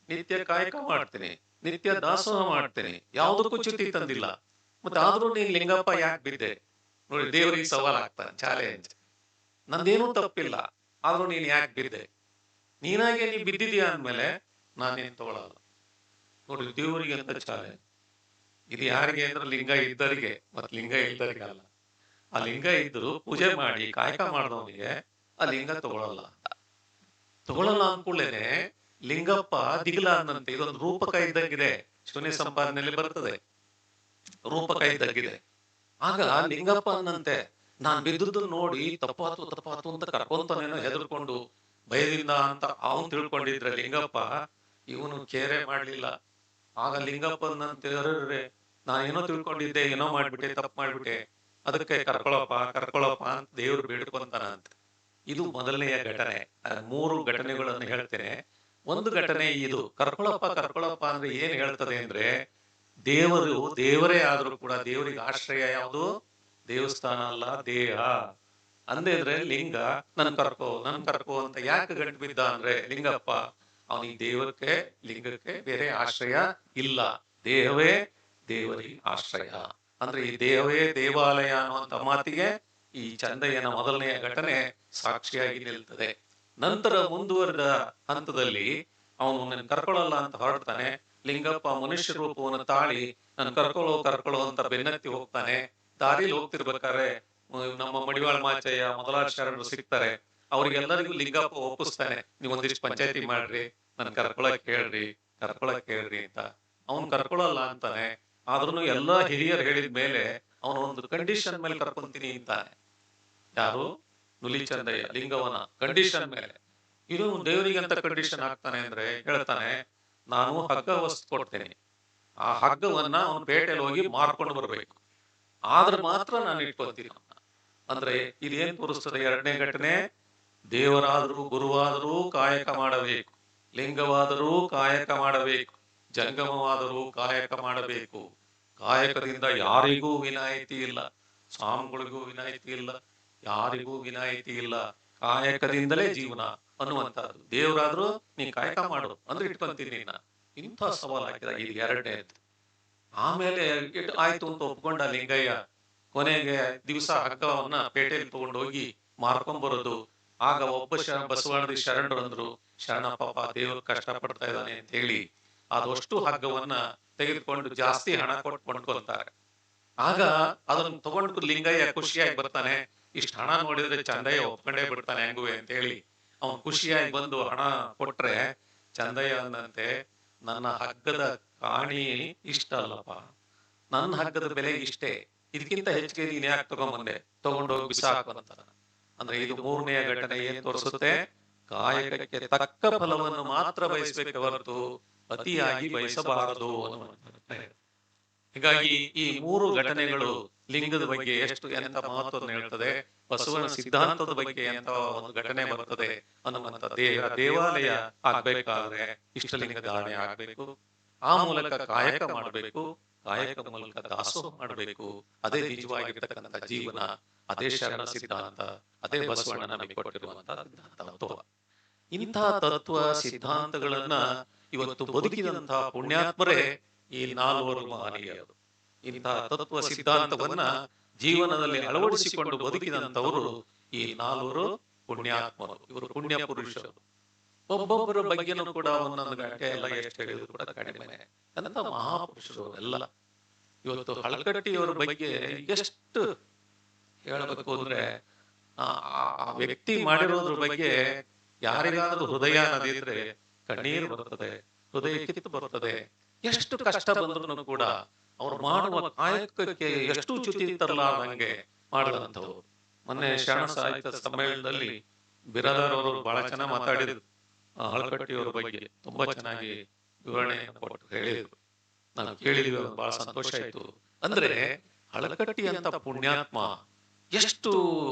ನಿತ್ಯ ಕಾಯಕ ಮಾಡ್ತೇನೆ, ನಿತ್ಯ ದಾಸೋಹ ಮಾಡ್ತೇನೆ, ಯಾವುದಕ್ಕೂ ಚ್ಯುತಿ ತಂದಿಲ್ಲ, ಮತ್ತೆ ಆದ್ರೂ ನೀನ್ ಲಿಂಗಪ್ಪ ಯಾಕೆ ಬಿದ್ದೆ? ನೋಡಿ, ದೇವರಿಗೆ ಸವಾಲ್ ಆಗ್ತಾನೆ, ಚಾಲೆಂಜ್. ನಂದೇನೂ ತಪ್ಪಿಲ್ಲ, ಆದ್ರೂ ನೀನ್ ಯಾಕೆ ಬಿದ್ದೆ? ನೀನಾಗೆ ನೀ ಬಿದ್ದಿದ್ಯಾ ಅಂದ್ಮೇಲೆ ನಾನೇನ್ ತಗೊಳಲ್ಲ. ನೋಡಿ, ದೇವರಿಗೆ ಅಂತ ಚಾಲೆಂಜ್. ಇದು ಯಾರಿಗೆ ಅಂದ್ರೆ ಲಿಂಗ ಇದ್ದರಿಗೆ, ಮತ್ ಲಿಂಗ ಇದ್ದರಿಗೆ ಅಲ್ಲ. ಆ ಲಿಂಗ ಇದ್ರು ಪೂಜೆ ಮಾಡಿ ಕಾಯಕ ಮಾಡಿದವನಿಗೆ ಆ ಲಿಂಗ ತಗೊಳಲ್ಲ. ತಗೊಳಲ್ಲ ಅಂದ್ಕೂಡ್ಲೇನೆ ಲಿಂಗಪ್ಪ ದಿಗಿಲ ಅನ್ನಂತೆ. ಇದೊಂದು ರೂಪಕ ಇದ್ದಂಗಿದೆ, ಶೂನ್ಯ ಸಂಪಾದನೆಯಲ್ಲಿ ಬರ್ತದೆ, ರೂಪಕ ಇದ್ದಂಗಿದೆ. ಆಗ ಲಿಂಗಪ್ಪ ಅನ್ನಂತೆ, ನಾನ್ ಬಿದ್ದುದು ನೋಡಿ ತಪ್ಪಾತು ಅಂತ ಕರ್ಕೊಂತಾನೇನೋ ಹೆದರ್ಕೊಂಡು ಭಯದಿಂದ ಅಂತ ಅವನು ತಿಳ್ಕೊಂಡಿದ್ರೆ ಲಿಂಗಪ್ಪ, ಇವನು ಕೇರೆ ಮಾಡ್ಲಿಲ್ಲ. ಆಗ ಲಿಂಗಪ್ಪನಂತೆ, ನಾನೇನೋ ತಿಳ್ಕೊಂಡಿದ್ದೆ, ಏನೋ ಮಾಡ್ಬಿಟ್ಟೆ, ತಪ್ಪು ಮಾಡ್ಬಿಟ್ಟೆ, ಅದಕ್ಕೆ ಕರ್ಕೊಳಪ್ಪ ಅಂತ ದೇವ್ರು ಬೇಡ್ಕೊಂತಾನಂತೆ. ಇದು ಮೊದಲನೆಯ ಘಟನೆ. 3 ಘಟನೆಗಳನ್ನು ಹೇಳ್ತೇನೆ. ಒಂದು ಘಟನೆ ಇದು, ಕರ್ಕೊಳಪ್ಪ ಅಂದ್ರೆ ಏನ್ ಹೇಳ್ತದೆ ಅಂದ್ರೆ, ದೇವರು ದೇವರೇ ಆದ್ರೂ ಕೂಡ ದೇವರಿಗೆ ಆಶ್ರಯ ಯಾವುದು? ದೇವಸ್ಥಾನ ಅಲ್ಲ, ದೇಹ. ಅಂದಿದ್ರೆ ಲಿಂಗ ನನ್ ಕರ್ಕೋ ಅಂತ ಯಾಕೆ ಗಂಟು ಬಿದ್ದ ಅಂದ್ರೆ, ಲಿಂಗಪ್ಪ ಅವನಿಗೆ ಲಿಂಗಕ್ಕೆ ಬೇರೆ ಆಶ್ರಯ ಇಲ್ಲ, ದೇಹವೇ ದೇವರಿಗೆ ಆಶ್ರಯ. ಅಂದ್ರೆ ಈ ದೇಹವೇ ದೇವಾಲಯ ಅನ್ನುವಂತ ಮಾತಿಗೆ ಈ ಚಂದಯ್ಯನ ಮೊದಲನೆಯ ಘಟನೆ ಸಾಕ್ಷಿಯಾಗಿ ನಿಲ್ತದೆ. ನಂತರ ಮುಂದುವರೆದ ಹಂತದಲ್ಲಿ ಅವನು ನನ್ ಕರ್ಕೊಳ್ಳಲ್ಲ ಅಂತ ಹೊರಡ್ತಾನೆ. ಲಿಂಗಪ್ಪ ಮನುಷ್ಯ ರೂಪವನ್ನು ತಾಳಿ ನನ್ ಕರ್ಕೊಳ್ಳೋ ಅಂತ ಬೆನ್ನತ್ತಿ ಹೋಗ್ತಾನೆ. ದಾರಿಲಿ ಹೋಗ್ತಿರ್ಬೇಕಾದ್ರೆ ನಮ್ಮ ಮಡಿವಾಳ ಮಾಚಯ್ಯ ಮೊದಲಾದ ಶರಣರು ಸಿಗ್ತಾರೆ. ಅವ್ರಿಗೆಲ್ಲರಿಗೂ ಲಿಂಗಪ್ಪ ಒಪ್ಪಿಸ್ತಾನೆ, ನೀವ್ ಒಂದಿಷ್ಟು ಪಂಚಾಯತಿ ಮಾಡ್ರಿ, ನನ್ ಕರ್ಕೊಳಕ್ ಹೇಳ್ರಿ ಅಂತ. ಅವನ್ ಕರ್ಕೊಳಲ್ಲ ಅಂತಾನೆ. ಆದ್ರೂ ಎಲ್ಲಾ ಹಿರಿಯರು ಹೇಳಿದ ಮೇಲೆ ಅವನ ಒಂದು ಕಂಡೀಷನ್ ಮೇಲೆ ಕರ್ಕೊಂತೀನಿ ಅಂತಾನೆ. ಯಾರು? ನುಲಿ ಚಂದಯ್ಯ ಲಿಂಗವನ ಕಂಡೀಷನ್ ಮೇಲೆ. ಇದು ದೇವರಿಗೆ ಅಂತ ಕಂಡೀಷನ್ ಆಗ್ತಾನೆ ಅಂದ್ರೆ ಹೇಳ್ತಾನೆ, ನಾನು ಹಗ್ಗ ವಸ್ತು ಕೊಡ್ತೇನೆ, ಆ ಹಗ್ಗವನ್ನ ಅವನು ಪೇಟೆಯಲ್ಲಿ ಹೋಗಿ ಮಾರ್ಕೊಂಡು ಬರ್ಬೇಕು, ಆದ್ರೆ ಮಾತ್ರ ನಾನು ಇಟ್ಕೊಳ್ತೀನಿ ಅವನ್ನ. ಅಂದ್ರೆ ಇದೇನ್ ತೋರಿಸ್ತದೆ? ಎರಡನೇ ಘಟನೆ, ದೇವರಾದರೂ ಗುರುವಾದರೂ ಕಾಯಕ ಮಾಡಬೇಕು, ಲಿಂಗವಾದರೂ ಕಾಯಕ ಮಾಡಬೇಕು, ಜಂಗಮವಾದರೂ ಕಾಯಕ ಮಾಡಬೇಕು. ಕಾಯಕದಿಂದ ಯಾರಿಗೂ ವಿನಾಯಿತಿ ಇಲ್ಲ, ಸ್ವಾಮಿಗಳಿಗೂ ವಿನಾಯಿತಿ ಇಲ್ಲ, ಯಾರಿಗೂ ವಿನಾಯಿತಿ ಇಲ್ಲ. ಕಾಯಕದಿಂದಲೇ ಜೀವನ ಅನ್ನುವಂಥದ್ದು. ದೇವರಾದ್ರೂ ನೀ ಕಾಯಕ ಮಾಡು ಅಂದ್ರೆ ಇಟ್ಕೊಂತೀನಿ ನೀನ. ಇಂಥ ಸವಾಲ್ ಹಾಕಿದ. ಇದು ಎರಡನೇದು. ಆಮೇಲೆ ಆಯ್ತು ಅಂತ ಒಪ್ಕೊಂಡ ಲಿಂಗಯ್ಯ. ಕೊನೆಗೆ ದಿವಸ ಹಗ್ಗವನ್ನ ಪೇಟೆಯಲ್ಲಿ ತಗೊಂಡು ಹೋಗಿ ಮಾರ್ಕೊಂಡ್ ಬರೋದು. ಆಗ ಒಬ್ಬ ಬಸವಣ್ಣದಿ ಶರಣರು ಅಂದ್ರು, ಶರಣ ಪಾಪ ದೇವರು ಕಷ್ಟ ಪಡ್ತಾ ಇದ್ದಾನೆ ಅಂತ ಹೇಳಿ ಅದಷ್ಟು ಹಗ್ಗವನ್ನ ತೆಗೆದುಕೊಂಡು ಜಾಸ್ತಿ ಹಣ ಕೊಟ್ಟು ಕೊಂಡ್ಕೊಳ್ತಾರೆ. ಆಗ ಅದನ್ನ ತಗೊಂಡು ಲಿಂಗಯ್ಯ ಖುಷಿಯಾಗಿ ಬರ್ತಾನೆ. ಇಷ್ಟು ಹಣ ನೋಡಿದ್ರೆ ಚಂದಯ್ಯ ಒಪ್ಕೊಂಡೇ ಬಿಡ್ತಾನೆ ಹೆಂಗುವೆ ಅಂತ ಹೇಳಿ ಅವನ್ ಖುಷಿಯಾಗಿ ಬಂದು ಹಣ ಕೊಟ್ರೆ, ಚಂದಯ್ಯ ಅಂದಂತೆ, ನನ್ನ ಹಗ್ಗದ ಕಾಣಿ ಇಷ್ಟ ಅಲ್ಲಪ್ಪ, ನನ್ನ ಹಗ್ಗದ ಬೆಲೆ ಇಷ್ಟೇ, ಇದಕ್ಕಿಂತ ಹೆಚ್ಚಿಗೆ ನೀನ್ ಯಾಕೆ ತಗೊಂಬಂದೆ, ತಗೊಂಡೋಗಿ ಬಿಸಾಕುವಂತ. ಅಂದ್ರೆ ಇದು ಮೂರನೆಯ ಘಟನೆ ಏನ್ ತೋರಿಸುತ್ತೆ? ಕಾಯಕಕ್ಕೆ ತಕ್ಕ ಫಲವನ್ನು ಮಾತ್ರ ಬಯಸಬೇಕೆ ಹೊರತು ಅತಿಯಾಗಿ ಬಯಸಬಾರದು ಅನ್ನುವಂಥದ್ದು. ಹೀಗಾಗಿ ಈ 3 ಘಟನೆಗಳು ಲಿಂಗದ ಬಗ್ಗೆ ಎಷ್ಟು ಎಂತ ಮಹತ್ವವನ್ನು ಹೇಳ್ತದೆ, ಬಸವನ ಸಿದ್ಧಾಂತದ ಬಗ್ಗೆ ಎಂತ ಒಂದು ಘಟನೆ ಬರ್ತದೆ ಅನ್ನುವಂಥ. ದೇವಾಲಯ ಆಗ್ಬೇಕಾದ್ರೆ ಇಷ್ಟಲಿಂಗ ಧಾರಣೆ ಆಗ್ಬೇಕು, ಆ ಮೂಲಕ ಕಾಯಕ ಮಾಡಬೇಕು, ಕಾಯಕ ಮೂಲಕ ದಾಸೋಹ ಮಾಡಬೇಕು. ಅದೇ ನಿಜವಾಗಿರ್ತಕ್ಕಂಥ ಜೀವನ, ಅದೇ ಶರಣ ಸಿದ್ಧಾಂತ, ಅದೇ ಬಸವಣ್ಣ ನಮಗೆ ಕೊಟ್ಟಿರುವಂತಹ ತತ್ವ. ಇಂತಹ ತತ್ವ ಸಿದ್ಧಾಂತಗಳನ್ನ ಇವತ್ತು ಬದುಕಿದಂತಹ ಪುಣ್ಯಾತ್ಮರೇ ಈ ನಾಲ್ವರು ಮಹನೀಯರು. ಇಂತಹ ತತ್ವ ಸಿದ್ಧಾಂತವನ್ನ ಜೀವನದಲ್ಲಿ ಅಳವಡಿಸಿಕೊಂಡು ಬದುಕಿದಂತವರು ಈ ನಾಲ್ವರು ಪುಣ್ಯಾತ್ಮರು. ಇವರು ಪುಣ್ಯ ಪುರುಷರು. ಒಬ್ಬೊಬ್ಬರ ಬಗ್ಗೆನೂ ಕೂಡ ಒಂದೊಂದು ಗಂಟೆ ಎಲ್ಲ ಎಷ್ಟು ಹೇಳಿದ್ರು ಕೂಡ ಕಡಿಮೆ. ಅಂತ ಮಹಾಪುರುಷರು ಎಲ್ಲ. ಇವತ್ತು ಹಳಕಟ್ಟಿಯವರ ಬಗ್ಗೆ ಎಷ್ಟು ಹೇಳಬೇಕು ಅಂದ್ರೆ, ಆ ವ್ಯಕ್ತಿ ಮಾಡಿರೋದ್ರ ಬಗ್ಗೆ ಯಾರಿಗಾದ್ರೂ ಹೃದಯ ಅನ್ನದಿದ್ರೆ ಕಣ್ಣೀರು ಬರ್ತದೆ, ಹೃದಯ ಕಿತ್ತು ಬರ್ತದೆ. ಎಷ್ಟು ಕಷ್ಟ ಬಂದ್ರು ಕೂಡ ಅವ್ರು ಮಾಡುವ ಕಾಯಕಕ್ಕೆ ಎಷ್ಟು ಚ್ಯುತಿ ತರಲಾರ್ದಂಗೆ ಮಾಡಿದಂಥವ್ರು. ಮೊನ್ನೆ ಶರಣ ಸಾಹಿತ್ಯ ಸಮ್ಮೇಳನದಲ್ಲಿ ಬಿರಾದರ್ ಅವರು ಬಹಳ ಚೆನ್ನಾಗಿ ಮಾತಾಡಿದ್ರು. ಹಳಕಟ್ಟಿಯವರ ಬಗ್ಗೆ ತುಂಬಾ ಚೆನ್ನಾಗಿ ವಿವರಣೆಯನ್ನು ಕೊಟ್ಟು ಹೇಳಿದ್ರು. ನಾವು ಕೇಳಿದ್ವಿ, ಬಹಳ ಸಂತೋಷ ಆಯ್ತು. ಅಂದ್ರೆ ಹಳಕಟ್ಟಿ ಅಂತ ಪುಣ್ಯಾತ್ಮ ಎಷ್ಟು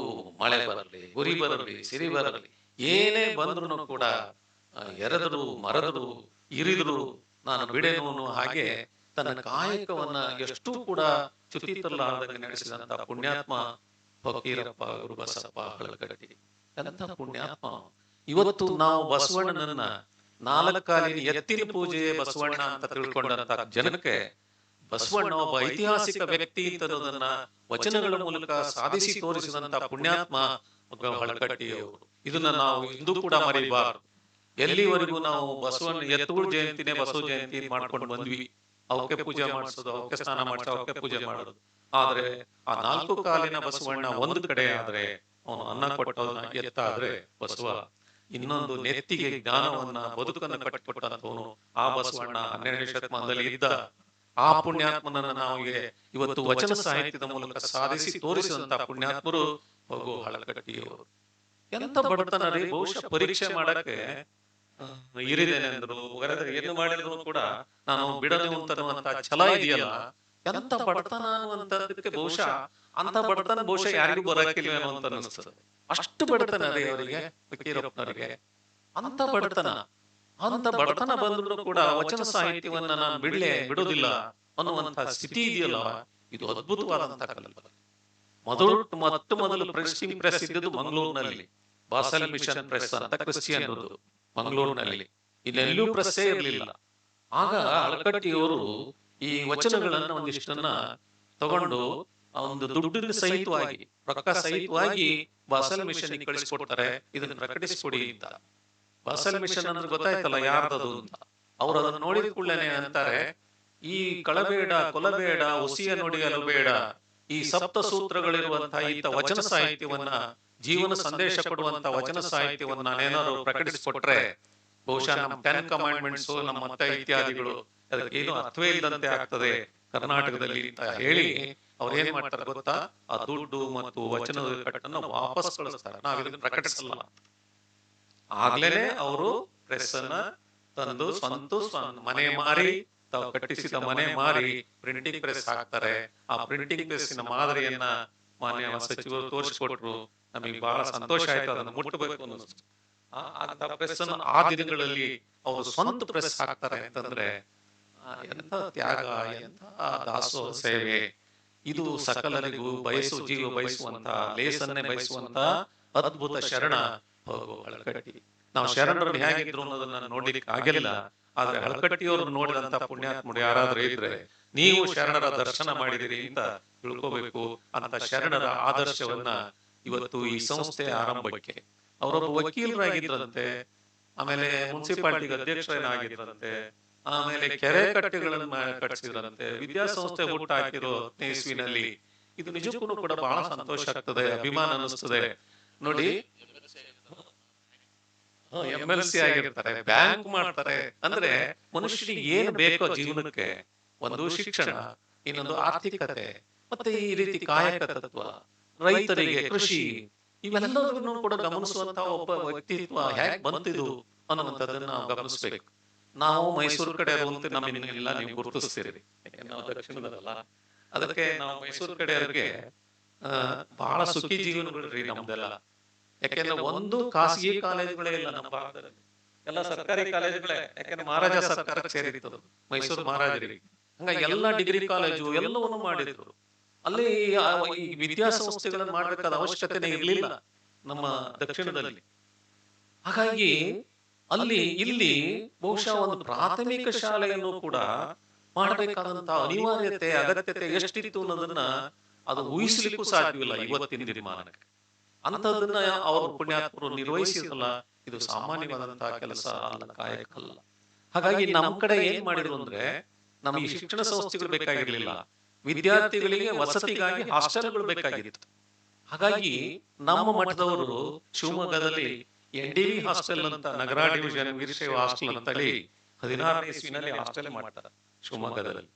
ಮಳೆ ಬರಲಿ, ಉರಿ ಬರಲಿ, ಸಿರಿ ಬರಲಿ, ಏನೇ ಬಂದ್ರು ಕೂಡ ಎರೆದರು, ಮರದರು, ಇರಿದ್ರು, ನಾನು ಬಿಡೆನು ಹಾಗೆ ತನ್ನ ಕಾಯಕವನ್ನ ಎಷ್ಟು ಕೂಡ ಚ್ಯುತಿ ತರಲಾರದಂಗೆ ನಡೆಸಿದಂತ ಪುಣ್ಯಾತ್ಮ ಫಕೀರಪ್ಪ ಗುರುಬಸಪ್ಪ ಹಳಕಟ್ಟಿ. ಎಂತ ಪುಣ್ಯಾತ್ಮ. ಇವತ್ತು ನಾವು ಬಸವಣ್ಣನನ್ನ ನಾಲ್ಕಾಲಿನ ಎತ್ತಿನ ಪೂಜೆ ಬಸವಣ್ಣ ಅಂತ ತಿಳ್ಕೊಂಡಂತ ಜನಕ್ಕೆ ಬಸವಣ್ಣ ಒಬ್ಬ ಐತಿಹಾಸಿಕ ವ್ಯಕ್ತಿ ಅಂತದನ್ನ ವಚನಗಳ ಮೂಲಕ ಸಾಧಿಸಿ ತೋರಿಸಿದಂತ ಪುಣ್ಯಾತ್ಮ ಹಳಕಟ್ಟಿಯವರು. ಇದನ್ನ ನಾವು ಇಂದು ಕೂಡ ಮರಿಬಾರದು. ಎಲ್ಲಿವರೆಗೂ ನಾವು ಬಸವಣ್ಣ ಎತ್ತುಗಳ ಜಯಂತಿನೇ ಬಸವ ಜಯಂತಿ ಮಾಡ್ಕೊಂಡು ಬಂದ್ವಿ, ಅವಕ್ಕೆ ಪೂಜೆ ಮಾಡಿಸೋದು, ಅವಕ್ಕೆ ಸ್ನಾನ ಮಾಡಿಸೋದು, ಅವಕ್ಕೆ ಪೂಜೆ ಮಾಡೋದು. ಆದ್ರೆ ಆ ನಾಲ್ಕು ಕಾಲಿನ ಬಸವಣ್ಣ ಒಂದು ಕಡೆ ಆದ್ರೆ, ಅವನು ಅನ್ನ ಕೊಟ್ಟವನ್ನ ಎತ್ತಾದ್ರೆ ಬಸವ, ಇನ್ನೊಂದು ನೆತ್ತಿಗೆ ಜ್ಞಾನವನ್ನ ಬದುಕನ್ನು ಕಟ್ಟಿಕೊಟ್ಟಂತವನು ಆ ಬಸವಣ್ಣ 12ನೇ ಶತಮಾನದಲ್ಲಿ ಇದ್ದ. ಆ ಪುಣ್ಯಾತ್ಮನನ್ನ ನಾವು ಇವತ್ತು ವಚನ ಸಾಹಿತ್ಯದ ಮೂಲಕ ಸಾಧಿಸಿ ತೋರಿಸಿದಂತ ಪುಣ್ಯಾತ್ಮರು ಹೋಗು ಹಳಕಟ್ಟಿಯವರು. ಎಂತ ಬಡತನ ರೀ. ಬಹುಶಃ ಪರೀಕ್ಷೆ ಮಾಡಕ್ಕೆ ಇರಿದೇನೆ ಅಂದ್ರು, ಏನು ಮಾಡಿದ್ರು ಕೂಡ ನಾನು ಬಿಡದೆ ಅಂತನ್ನುವಂತ ಛಲ ಇದೆಯಲ್ಲ, ಎಂತ ಬಡತನ ಅನ್ನುವಂಥದ್ದಕ್ಕೆ ಬಹುಶಃ ಅಂತ ಬಡತನ ಬಹುಶಃ ಯಾರಿಗೂ ಬರಕ್ಕಿಲ್ವೇನೋ ಅಂತ ಅನಿಸ್ತದೆ. ಅಷ್ಟು ಬಡತನ ರೀ ಅವರಿಗೆ, ಫಕೀರಪ್ಪನವರಿಗೆ. ಅಂತ ಬಡತನ ಬಂದ್ರು ಕೂಡ ವಚನ ಸಾಹಿತ್ಯವನ್ನ ನಾನು ಬಿಡೋದಿಲ್ಲ ಅನ್ನುವಂತ ಸ್ಥಿತಿ ಇದೆಯಲ್ಲ, ಇದು ಅದ್ಭುತವಾದಂತಹ ಕಲ್ಪನೆ. ಮೊದಲು ಪ್ರಿಂಟಿಂಗ್ ಪ್ರೆಸ್ ಇದ್ದದ್ದು ಮಂಗಳೂರಿನಲ್ಲಿ, ಬಾಸಲ್ ಮಿಷನ್ ಪ್ರೆಸ್ ಅಂತ ಕ್ರಿಶ್ಚಿಯನ್ ಮಂಗಳೂರಿನಲ್ಲಿ. ಇನ್ನೆಲ್ಲೂ ಪ್ರೆಸ್ಸೇ ಇರಲಿಲ್ಲ. ಆಗ ಹಳಕಟ್ಟಿಯವರು ಈ ವಚನಗಳನ್ನ ಒಂದಿಷ್ಟನ್ನ ತಗೊಂಡು ಒಂದು ದುಡ್ಡಿನ ಸಹಿತವಾಗಿ, ರೊಕ್ಕ ಸಹಿತವಾಗಿ ಬಾಸಲ್ ಮಿಷನ್ ಕಳಿಸ್ಕೊಡ್ತಾರೆ, ಇದನ್ನ ಪ್ರಕಟಿಸಿಕೊಡಿ ಅಂತ. ಬಾಸಲ್ ಮಿಷನ್ ಅಂದ್ರೆ ಗೊತ್ತಾಯ್ತಲ್ಲ ಯಾರ್ದದು ಅಂತ. ಅವ್ರು ಅದನ್ನ ನೋಡಿದ ಕೂಡಲೇ ಅಂತಾರೆ, ಈ ಕಳಬೇಡ, ಕೊಲಬೇಡ, ಒಸಿಯ ನುಡಿಯಲು ಬೇಡ, ಈ ಸಪ್ತ ಸೂತ್ರಗಳಿರುವಂತಹ ಈತ ವಚನ ಸಾಹಿತ್ಯವನ್ನ, ಜೀವನ ಸಂದೇಶ ಕೊಡುವಂತ ವಚನ ಸಾಹಿತ್ಯವನ್ನ ನಾನೇನಾದ್ರು ಪ್ರಕಟಿಸಿಕೊಟ್ರೆ ಬಹುಶಃ ನಮ್ಮ 10 ಕಮಾಂಡ್ಮೆಂಟ್ಸ್, ನಮ್ಮ ಮತ ಇತ್ಯಾದಿಗಳು ಅದಕ್ಕೆ ಏನು ಅರ್ಥವೇ ಇಲ್ಲದಂತೆ ಆಗ್ತದೆ ಕರ್ನಾಟಕದಲ್ಲಿ ಅಂತ ಹೇಳಿ ಅವ್ರು ಏನ್ ಮಾಡ್ತಾರೆ ಗೊತ್ತಾ, ಆ ದುಡ್ಡು ಮತ್ತು ವಚನದ ಕಟ್ಟನ್ನು ವಾಪಸ್ ಕಳಿಸ್ತಾರೆ. ನಾವ್ ಇದನ್ನ ಪ್ರಕಟಿಸಲ್ಲ. ಆಗ್ಲೇನೆ ಅವರು ಪ್ರೆಸ್ ಅನ್ನ ತಂದು ಸ್ವಂತ ಮನೆ ಮಾರಿ, ತಾವು ಕಟ್ಟಿಸಿದ ಮನೆ ಮಾರಿ ಪ್ರಿಂಟಿಂಗ್ ಪ್ರೆಸ್ ಹಾಕ್ತಾರೆ. ಆ ಪ್ರಿಂಟಿಂಗ್ ಪ್ರೆಸ್ಸಿನ ಮಾದರಿಯನ್ನ ಮಾನ್ಯ ಸಚಿವರು ತೋರಿಸಿಕೊಟ್ರು. ನಮಗೆ ಬಹಳ ಸಂತೋಷ ಆಯ್ತು, ಅದನ್ನು ಮುಟ್ಟಬೇಕು ಅನ್ನಿಸ್ತು. ಅಂತ ಪ್ರೆಸ್ ಅನ್ನು ಆ ದಿನಗಳಲ್ಲಿ ಅವರು ಸ್ವಂತ ಪ್ರೆಸ್ ಹಾಕ್ತಾರೆ ಅಂತಂದ್ರೆ ಎಂತ ತ್ಯಾಗ, ಎಂತ ದಾಸೋಹ ಸೇವೆ. ಇದು ಸಕಲರಿಗೂ ಜೀವ ಬಯಸುವಂತ, ಲೇಸನ್ನೇ ಬಯಸುವಂತ ಅದ್ಭುತ ಶರಣ ಹೋಗು ಹಳಕಟ್ಟಿ. ನಾವು ಶರಣರನ್ನು ಹೇಗಿದ್ರು ಅನ್ನೋದನ್ನ ನೋಡ್ಲಿಕ್ಕೆ ಆಗಿಲ್ಲ. ಆದ್ರೆ ಹಳಕಟ್ಟಿಯವ್ರನ್ನ ನೋಡಿದಂತ ಪುಣ್ಯಾತ್ಮರು ಯಾರಾದ್ರೂ ಇದ್ರೆ ನೀವು ಶರಣರ ದರ್ಶನ ಮಾಡಿದಿರಿ ಅಂತ ತಿಳ್ಕೋಬೇಕು. ಅಂತ ಶರಣರ ಆದರ್ಶವನ್ನ ಇವತ್ತು ಈ ಸಂಸ್ಥೆಯ ಆರಂಭಕ್ಕೆ ಅವರೊಬ್ಬ ವಕೀಲರಾಗಿದ್ರಂತೆ, ಆಮೇಲೆ ಮುನ್ಸಿಪಾಲಿಟಿಗೆ ಅಧ್ಯಕ್ಷರಾಗಿದ್ರಂತೆ, ಆಮೇಲೆ ಕೆರೆ ಕಟ್ಟೆಗಳನ್ನ ಕಟ್ಟಿಸಿದ್ರಂತೆ, ವಿದ್ಯಾಸಂಸ್ಥೆ ಹುಟ್ಟು ಹಾಕಿರೋ ಇಸ್ವಿನಲ್ಲಿ. ಇದು ನಿಜಕ್ಕೂ ಕೂಡ ಬಹಳ ಸಂತೋಷ ಆಗ್ತದೆ, ಅಭಿಮಾನ ಅನಿಸ್ತದೆ ನೋಡಿ. MLC ಆಗಿರ್ತಾರೆ, ಬ್ಯಾಂಕ್ ಮಾಡ್ತಾರೆ. ಅಂದ್ರೆ ಮನುಷ್ಯನಿಗೆ ಏನು ಬೇಕೋ ಜೀವನಕ್ಕೆ, ಒಂದು ಶಿಕ್ಷಣ, ಇನ್ನೊಂದು ಆರ್ಥಿಕತೆ, ಮತ್ತೆ ಈ ರೀತಿ ಕಾಯಕ ತತ್ವ, ರೈತರಿಗೆ ಕೃಷಿ, ಇವೆಲ್ಲದನ್ನು ಕೂಡ ಗಮನಿಸುವಂತಹ ಒಬ್ಬ ವ್ಯಕ್ತಿತ್ವ ಹೇಗೆ ಬಂತಿದು ಅನ್ನುವಂಥದ್ದನ್ನ ನಾವು ಗಮನಿಸ್ಬೇಕು. ನಾವು ಮೈಸೂರು ಕಡೆ ಅಂತ ನಮ್ಮನ್ನೆಲ್ಲ ನೀವು ಗುರುತಿಸ್ತೀರಿ, ನಾವು ದಕ್ಷಿಣದಲ್ಲ. ಅದಕ್ಕೆ ನಾವು ಮೈಸೂರು ಕಡೆಯವರಿಗೆ ಬಹಳ ಸುಖಿ ಜೀವನಗಳ್ರಿ ನಮ್ದೆಲ್ಲ. ಯಾಕೆಂದ್ರೆ ಒಂದು ಖಾಸಗಿ ಕಾಲೇಜುಗಳೇ ಇಲ್ಲ ನಮ್ಮ ಭಾರತದಲ್ಲಿ. ಎಲ್ಲ ಸರ್ಕಾರಿ ಕಾಲೇಜುಗಳೇ, ಯಾಕಂದ್ರೆ ಮಹಾರಾಜ ಸರ್ಕಾರಕ್ಕೆ ಸೇರಿತ್ತು ಮೈಸೂರು ಮಹಾರಾಜರಿಗೆ. ಹಂಗಾಗಿ ಎಲ್ಲಾ ಡಿಗ್ರಿ ಕಾಲೇಜು ಎಲ್ಲವನ್ನು ಮಾಡಿದ್ರು. ಅಲ್ಲಿ ಈ ವಿದ್ಯಾಸಂಸ್ಥೆಗಳನ್ನು ಮಾಡಬೇಕಾದ ಅವಶ್ಯಕತೆನೇ ಇರಲಿಲ್ಲ ನಮ್ಮ ದಕ್ಷಿಣದಲ್ಲಿ. ಹಾಗಾಗಿ ಇಲ್ಲಿ ಬಹುಶಃ ಒಂದು ಪ್ರಾಥಮಿಕ ಶಾಲೆಯನ್ನು ಕೂಡ ಮಾಡಬೇಕಾದಂತಹ ಅನಿವಾರ್ಯತೆ ಅಗತ್ಯತೆ ಎಷ್ಟಿತ್ತು ಅನ್ನೋದನ್ನ ಅದು ಊಹಿಸಲಿಕ್ಕೂ ಸಾಧ್ಯವಿಲ್ಲ ಇವತ್ತಿನ ದಿನಮಾನಕ್ಕೆ. ಅಂತದನ್ನ ಅವರು ಪುಣ್ಯಾತ್ಮರು ನಿರ್ವಹಿಸಿರಲ್ಲ. ಇದು ಸಾಮಾನ್ಯವಾದಂತಹ ಕೆಲಸ ಅಲ್ಲ, ಕಾಯಕ ಅಲ್ಲ. ಹಾಗಾಗಿ ನಮ್ಮ ಕಡೆ ಏನ್ ಮಾಡಿದ್ರು ಅಂದ್ರೆ, ನಮಗೆ ಶಿಕ್ಷಣ ಸಂಸ್ಥೆಗಳು ಬೇಕಾಗಿರ್ಲಿಲ್ಲ, ವಿದ್ಯಾರ್ಥಿಗಳಿಗೆ ವಸತಿಗಾಗಿ ಹಾಸ್ಟೆಲ್ಗಳು ಬೇಕಾಗಿತ್ತು. ಹಾಗಾಗಿ ನಮ್ಮ ಮಠದವರು ಶಿವಮೊಗ್ಗದಲ್ಲಿ NDV ಹಾಸ್ಟೆಲ್ ಅಂತ, ನಗರ ಡಿವಿಷನ್ ವೀರಶೈವ ಹಾಸ್ಟೆಲ್ ಅಂತೇಳಿ 16ನೇ ಇಸ್ವಿನಲ್ಲಿ ಹಾಸ್ಟೆಲ್ ಮಾಡ್ತಾರೆ ಶಿವಮೊಗ್ಗದಲ್ಲಿ.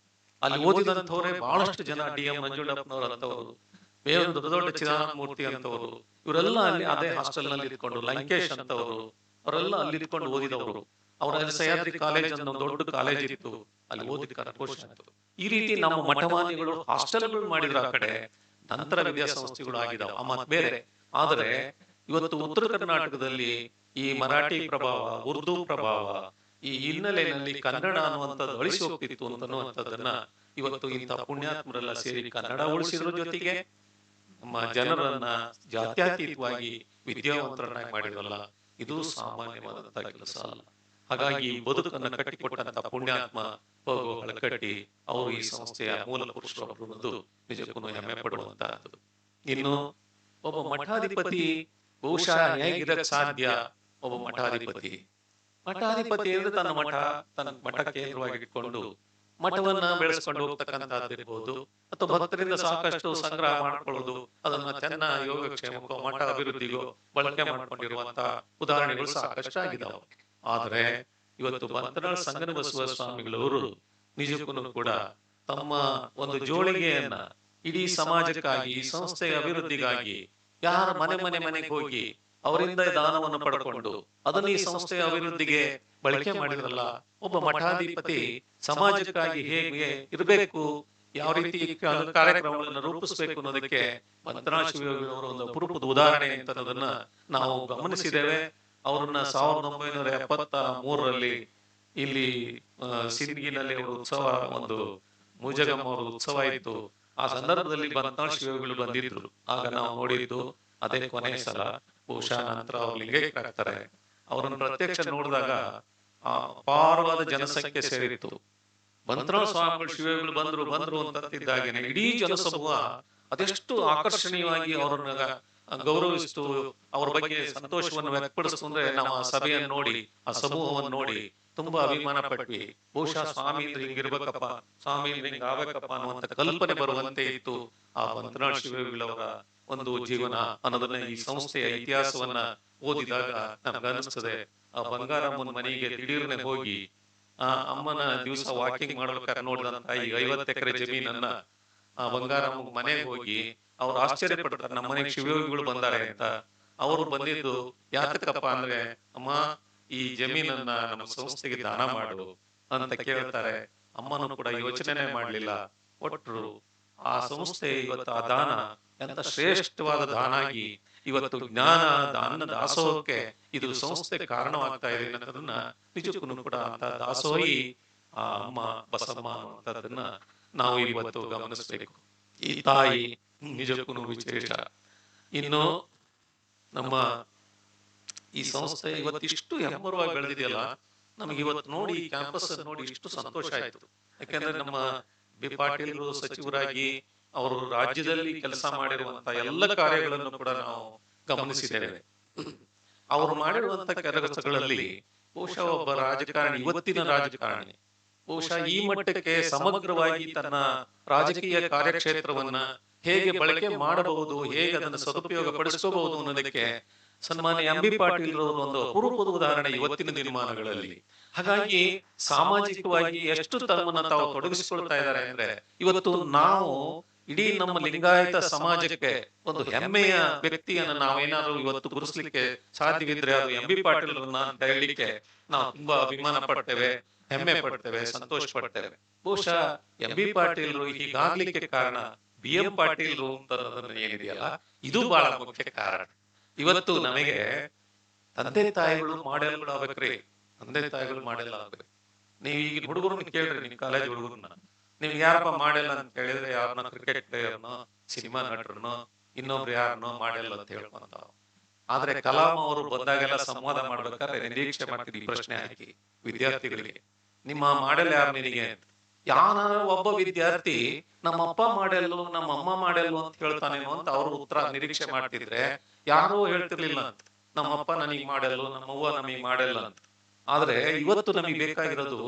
ಅಲ್ಲಿ ಓದಿದಂಥವ್ರೆ ಬಹಳಷ್ಟು ಜನ DM ಮಂಜುಳಪ್ಪನವರು ಅಂತವರು, ಬೇರೆ ದೊಡ್ಡ ದೊಡ್ಡ ಚಿದಾನಂದ ಮೂರ್ತಿ ಅಂತವರು, ಇವರೆಲ್ಲ ಅಲ್ಲಿ ಅದೇ ಹಾಸ್ಟೆಲ್ ನಲ್ಲಿ ಇದ್ಕೊಂಡು, ಲಂಕೇಶ್ ಅಂತವರು, ಅವರೆಲ್ಲ ಅಲ್ಲಿ ಇದ್ಕೊಂಡು ಓದಿದವರು. ಅವರಲ್ಲಿ ಸಹ್ಯಾದ್ರಿ ಕಾಲೇಜ್ ಅನ್ನೋ ದೊಡ್ಡ ಕಾಲೇಜ್ ಇತ್ತು, ಅಲ್ಲಿ ಓದಿದ ಕರಕೋಶ ಆಯ್ತು. ಈ ರೀತಿ ನಮ್ಮ ಮಠಮಾನಿಗಳು ಹಾಸ್ಟೆಲ್ಗಳು ಮಾಡಿದ್ರ ಆ ಕಡೆ, ನಂತರ ವಿದ್ಯಾಸಂಸ್ಥೆಗಳು ಆಗಿದಾವ ಮತ್ ಬೇರೆ. ಆದರೆ ಇವತ್ತು ಉತ್ತರ ಕರ್ನಾಟಕದಲ್ಲಿ ಈ ಮರಾಠಿ ಪ್ರಭಾವ, ಉರ್ದು ಪ್ರಭಾವ, ಈ ಹಿನ್ನೆಲೆಯಲ್ಲಿ ಕನ್ನಡ ಅನ್ನುವಂಥದ್ದು ಅಳಿಸಿ ಹೋಗ್ತಿತ್ತು ಅನ್ನುವಂಥದ್ದನ್ನ ಇವತ್ತು ಇಂಥ ಪುಣ್ಯಾತ್ಮರೆಲ್ಲ ಸೇರಿ ಕನ್ನಡ ಉಳಿಸಿದ್ರ ಜೊತೆಗೆ ನಮ್ಮ ಜನರನ್ನ ಜಾತ್ಯತೀತವಾಗಿ ವಿದ್ಯಾವಂತರನ್ನಾಗಿ ಮಾಡಿದ್ರಲ್ಲ, ಇದು ಸಾಮಾನ್ಯವಾದಂತಹ ಕೆಲಸ ಅಲ್ಲ. ಹಾಗಾಗಿ ಬದುಕನ್ನು ಕಟ್ಟಿಕೊಟ್ಟಂತ ಪುಣ್ಯಾತ್ಮ ಹೋಗೋ ಹಳಕಟ್ಟಿ ಅವರು ಈ ಸಂಸ್ಥೆಯ ಮೂಲ ಪುರುಷರು ಅನ್ನೋದು ನಿಜಕ್ಕೂ ಹೆಮ್ಮೆ ಪಡುವಂತಹದ್ದು. ಇನ್ನು ಒಬ್ಬ ಮಠಾಧಿಪತಿ ಬಹುಶಃ ಹೇಗಿರಕ್ ಸಾಧ್ಯ? ಒಬ್ಬ ಮಠಾಧಿಪತಿ ಅಂದ್ರೆ ತನ್ನ ಮಠ ಕೇಂದ್ರವಾಗಿ ಇಟ್ಕೊಂಡು ಮಠವನ್ನ ಬೆಳೆಸ್ಕೊಂಡು ಹೋಗ್ತಕ್ಕಂಥದ್ದಿರ್ಬೋದು, ಅಥವಾ ಭಕ್ತರಿಂದ ಸಾಕಷ್ಟು ಸಂಗ್ರಹ ಮಾಡ್ಕೊಳ್ಳೋದು, ಅದನ್ನ ಚೆನ್ನಾಗಿ ಯೋಗಕ್ಷೇಮಕ್ಕೋ ಮಠ ಅಭಿವೃದ್ಧಿಗೋ ಬಳಕೆ ಮಾಡ್ಕೊಂಡಿರುವಂತಹ ಉದಾಹರಣೆಗಳು ಸಾಕಷ್ಟು ಆಗಿದಾವೆ. ಆದ್ರೆ ಇವತ್ತು ಬಂತನಾಳ ಸಂಗನ ಬಸವ ಸ್ವಾಮಿಗಳವರು ನಿಜಕ್ಕೂ ಕೂಡ ತಮ್ಮ ಒಂದು ಜೋಳಿಗೆಯನ್ನ ಇಡೀ ಸಮಾಜಕ್ಕಾಗಿ, ಸಂಸ್ಥೆಯ ಅಭಿವೃದ್ಧಿಗಾಗಿ ಯಾರ ಮನೆಗೆ ಹೋಗಿ ಅವರಿಂದ ದಾನವನ್ನು ಪಡ್ಕೊಂಡು ಅದನ್ನ ಈ ಸಂಸ್ಥೆಯ ಅಭಿವೃದ್ಧಿಗೆ ಬಳಕೆ ಮಾಡಿದ್ರಲ್ಲ, ಒಬ್ಬ ಮಠಾಧಿಪತಿ ಸಮಾಜಕ್ಕಾಗಿ ಹೇಗೆ ಇರಬೇಕು, ಯಾವ ರೀತಿ ಕಾರ್ಯಕ್ರಮಗಳನ್ನು ರೂಪಿಸಬೇಕು ಅನ್ನೋದಕ್ಕೆ ಬಂತನಾಳ ಶಿವಯೋಗಿಯವರ ಒಂದು ಅಪರೂಪದ ಉದಾಹರಣೆ ಅಂತ ಅನ್ನೋದನ್ನ ನಾವು ಗಮನಿಸಿದ್ದೇವೆ. ಅವ್ರನ್ನ 1973ರಲ್ಲಿ ಇಲ್ಲಿ ಸಿಂದಗಿನಲ್ಲಿ ಅವರು ಉತ್ಸವ, ಒಂದು ಮುಜಗಮ್ ಅವರ ಉತ್ಸವ ಇತ್ತು. ಆ ಸಂದರ್ಭದಲ್ಲಿ ಬಂತನಾಳ ಶಿವಯೋಗಿಗಳು ಬಂದಿದ್ರು. ಆಗ ನಾವು ನೋಡಿದ್ದು ಅದೇ ಕೊನೆ ಸಲ. ಬಹುಶಃ ನಂತರ ಅವ್ರು ಲಿಂಗೈಕ್ಯರಾಗ್ತಾರೆ. ಅವರನ್ನು ಪ್ರತ್ಯಕ್ಷ ನೋಡಿದಾಗ ಅಪಾರವಾದ ಜನಸಂಖ್ಯೆ ಸೇರಿತ್ತು. ಬಂತನಾಳ ಸ್ವಾಮಿಗಳು ಶಿವಯೋಗಿಗಳು ಬಂದ್ರು ಅಂತಿದ್ದಾಗೇನೆ ಇಡೀ ಜನಸಮೂಹ ಅದೆಷ್ಟು ಆಕರ್ಷಣೀಯವಾಗಿ ಅವರನ್ನ ಗೌರವಿಸ್ತು, ಅವ್ರ ಬಗ್ಗೆ ಸಂತೋಷವನ್ನು ವ್ಯಕ್ತಪಡಿಸ್ತು. ಅಂದ್ರೆ ನಾವು ಆ ಸಭೆಯನ್ನು ನೋಡಿ, ಆ ಸಮೂಹವನ್ನು ನೋಡಿ ತುಂಬಾ ಅಭಿಮಾನ ಪಟ್ವಿ. ಬಹುಶಃ ಸ್ವಾಮಿ ಅಂದ್ರೆ ಹಿಂಗಿರ್ಬೇಕಪ್ಪ, ಸ್ವಾಮಿ ಅಂದ್ರೆ ಹಿಂಗ ಆಗ್ಬೇಕಪ್ಪ ಅನ್ನುವಂತ ಕಲ್ಪನೆ ಬರುವಂತೆ ಇತ್ತು ಆ ಬಂತನಾಳ ಶಿವಯೋಗಿಗಳವರ ಒಂದು ಜೀವನ ಅನ್ನೋದನ್ನ, ಈ ಸಂಸ್ಥೆಯ ಇತಿಹಾಸವನ್ನ ಓದಿದಾಗ ನಮ್ಗನ್ನಿಸ್ತದೆ. ಆ ಬಂಗಾರಮ್ಮನ ಮನೆಗೆ ದಿಢೀರ್ನೆ ಹೋಗಿ ಆ ಅಮ್ಮನ ದಿವಸ ವಾಕಿಂಗ್ ಮಾಡ್ಬೇಕಾದ್ರೆ ನೋಡಿದಂತ ಈ 50 ಎಕರೆ ಜಮೀನನ್ನ ಆ ಬಂಗಾರಮ್ಮ ಮನೆಗೆ ಹೋಗಿ ಅವ್ರು ಆಶ್ಚರ್ಯ ಪಡ್ತಾರೆ, ನಮ್ಮ ಮನೆಗೆ ಶಿವಯೋಗಿಗಳು ಬಂದಾರೆ ಅಂತ. ಅವರು ಬಂದಿದ್ದು ಯಾತಕಪ್ಪ ಅಂದ್ರೆ, ಅಮ್ಮ ಈ ಜಮೀನನ್ನ ನಮ್ಮ ಸಂಸ್ಥೆಗೆ ದಾನ ಮಾಡು ಅಂತ ಕೇಳ್ತಾರೆ. ಅಮ್ಮನೂ ಕೂಡ ಯೋಚನೆ ಮಾಡ್ಲಿಲ್ಲ, ಕೊಟ್ರು. ಆ ಸಂಸ್ಥೆ ಇವತ್ತು ಆ ದಾನ ಎಂತ ಶ್ರೇಷ್ಠವಾದ ದಾನ ಆಗಿ ಇವತ್ತು ಜ್ಞಾನ ಅನ್ನ ದಾಸೋಹಕ್ಕೆ ಇದು ಸಂಸ್ಥೆ ಕಾರಣವಾಗ್ತಾ ಇದೆ ಅನ್ನೋದನ್ನ ನಿಜಕ್ಕೂ ಕೂಡ ಅಂತ ದಾಸೋಹಿ ಆ ಅಮ್ಮ ಬಸಮ್ಮ ಅನ್ನುವಂಥದ್ದನ್ನ ನಾವು ಇವತ್ತು ಗಮನಿಸ್ಬೇಕು. ಈ ತಾಯಿ ನಿಜಕ್ಕೂ ವಿಶೇಷ. ಇನ್ನು ನಮ್ಮ ಈ ಸಂಸ್ಥೆ ಇವತ್ತಿಷ್ಟು ಹೆಮ್ಮರವಾಗಿ ಬೆಳೆದಿದೆಯಲ್ಲ, ನಮಗೆ ಇವತ್ತು ನೋಡಿ ಕ್ಯಾಂಪಸ್ ನೋಡಿ ಇಷ್ಟು ಸಂತೋಷ ಆಯ್ತು. ಯಾಕಂದ್ರೆ ನಮ್ಮ ಬಿ ಪಾಟೀಲ್ ಸಚಿವರಾಗಿ ಅವರು ರಾಜ್ಯದಲ್ಲಿ ಕೆಲಸ ಮಾಡಿರುವಂತಹ ಎಲ್ಲ ಕಾರ್ಯಗಳನ್ನು ಕೂಡ ನಾವು ಗಮನಿಸಿದ್ದೇವೆ. ಅವರು ಮಾಡಿರುವಂತ ಕೆಲಸಗಳಲ್ಲಿ ಬಹುಶಃ ಒಬ್ಬ ರಾಜಕಾರಣಿ, ಇವತ್ತಿನ ರಾಜಕಾರಣಿ ಬಹುಶಃ ಈ ಮಟ್ಟಕ್ಕೆ ಸಮಗ್ರವಾಗಿ ತನ್ನ ರಾಜಕೀಯ ಕಾರ್ಯಕ್ಷೇತ್ರವನ್ನ ಹೇಗೆ ಬಳಕೆ ಮಾಡಬಹುದು, ಹೇಗೆ ಅದನ್ನು ಸದುಪಯೋಗ ಪಡಿಸಬಹುದು ಅನ್ನೋದಕ್ಕೆ ಸನ್ಮಾನ್ಯ MB ಪಾಟೀಲ್ ರವರು ಒಂದು ಅಪರೂಪದ ಉದಾಹರಣೆ ಇವತ್ತಿನ ದಿನಮಾನಗಳಲ್ಲಿ. ಹಾಗಾಗಿ ಸಾಮಾಜಿಕವಾಗಿ ಎಷ್ಟು ತಮ್ಮನ್ನ ತಾವು ತೊಡಗಿಸಿಕೊಳ್ತಾ ಇದ್ದಾರೆ ಅಂದ್ರೆ, ಇವತ್ತು ನಾವು ಇಡೀ ನಮ್ಮ ಲಿಂಗಾಯತ ಸಮಾಜಕ್ಕೆ ಒಂದು ಹೆಮ್ಮೆಯ ವ್ಯಕ್ತಿಯನ್ನ ನಾವೇನಾದ್ರೂ ಇವತ್ತು ಗುರುಸ್ಲಿಕ್ಕೆ ಸಾಧ್ಯವಿದ್ರೆ ಅದು MB ಪಾಟೀಲ್ ರನ್ನ ಅಂತ ಹೇಳಲಿಕ್ಕೆ ನಾವು ತುಂಬಾ ಅಭಿಮಾನ ಪಡ್ತೇವೆ, ಹೆಮ್ಮೆ ಪಡ್ತೇವೆ, ಸಂತೋಷ ಪಡ್ತೇವೆ. ಬಹುಶಃ MB ಪಾಟೀಲ್ರು ಹೀಗಾಗ್ಲಿಕ್ಕೆ ಕಾರಣ BM ಪಾಟೀಲ್ರು ಅಂತ ಏನಿದೆಯಲ್ಲ, ಇದು ಬಹಳ ಮುಖ್ಯ ಕಾರಣ. ಇವತ್ತು ನಮಗೆ ತಂದೆ ತಾಯಿಗಳು ಮಾಡೆಲ್ಗಳು ಆಗ್ಬೇಕ್ರಿ. ತಂದೆ ತಾಯಿಗಳು ಮಾಡೆಲ್ಲ ಆಗ್ಬೇಕು. ನೀವು ಈಗ ಹುಡುಗರನ್ನ ಕೇಳ್ರಿ, ನಿಮ್ ಕಾಲೇಜ್ ಹುಡುಗರನ್ನ, ನಿಮ್ಗೆ ಯಾರಪ್ಪ ಮಾಡೆಲ್ಲ ಅಂತ ಕೇಳಿದ್ರೆ ಯಾರನ್ನ ಕ್ರಿಕೆಟ್ ಪ್ಲೇಯರ್ನೋ, ಸಿನಿಮಾ ನಟರನ್ನೋ, ಇನ್ನೊಬ್ರು ಯಾರನ್ನೋ ಮಾಡೆಲ್ಲ ಅಂತ ಹೇಳ್ಕೊಂತಾವ. ಆದ್ರೆ ಕಲಾಂ ಅವರು ಬಂದಾಗೆಲ್ಲ ಸಂವಾದ ಮಾಡ್ಬೇಕಾದ್ರೆ ನಿರೀಕ್ಷೆ ಮಾಡ್ತಿದ್ವಿ ಪ್ರಶ್ನೆ ಹಾಕಿ ವಿದ್ಯಾರ್ಥಿಗಳಿಗೆ, ನಿಮ್ಮ ಮಾಡೆಲ್ ಯಾರು ನಿನಗೆ ಅಂತ. ಯಾರ ಒಬ್ಬ ವಿದ್ಯಾರ್ಥಿ ನಮ್ಮಪ್ಪ ಮಾಡೆಲ್ಲು, ನಮ್ಮಮ್ಮ ಮಾಡೆಲ್ಲು ಅಂತ ಹೇಳ್ತಾನೇನೋ ಅಂತ ಅವರು ಉತ್ತರ ನಿರೀಕ್ಷೆ ಮಾಡ್ತಿದ್ರೆ ಯಾರೂ ಹೇಳ್ತಿರ್ಲಿಲ್ಲ ಅಂತ. ನಮ್ಮಪ್ಪ ನನಗ್ ಮಾಡೆಲ್ಲು, ನಮ್ಮವ್ವ ನಮಗ್ ಮಾಡೆಲ್ಲ ಅಂತ. ಆದ್ರೆ ಇವತ್ತು ನಮಗೆ ಬೇಕಾಗಿರೋದು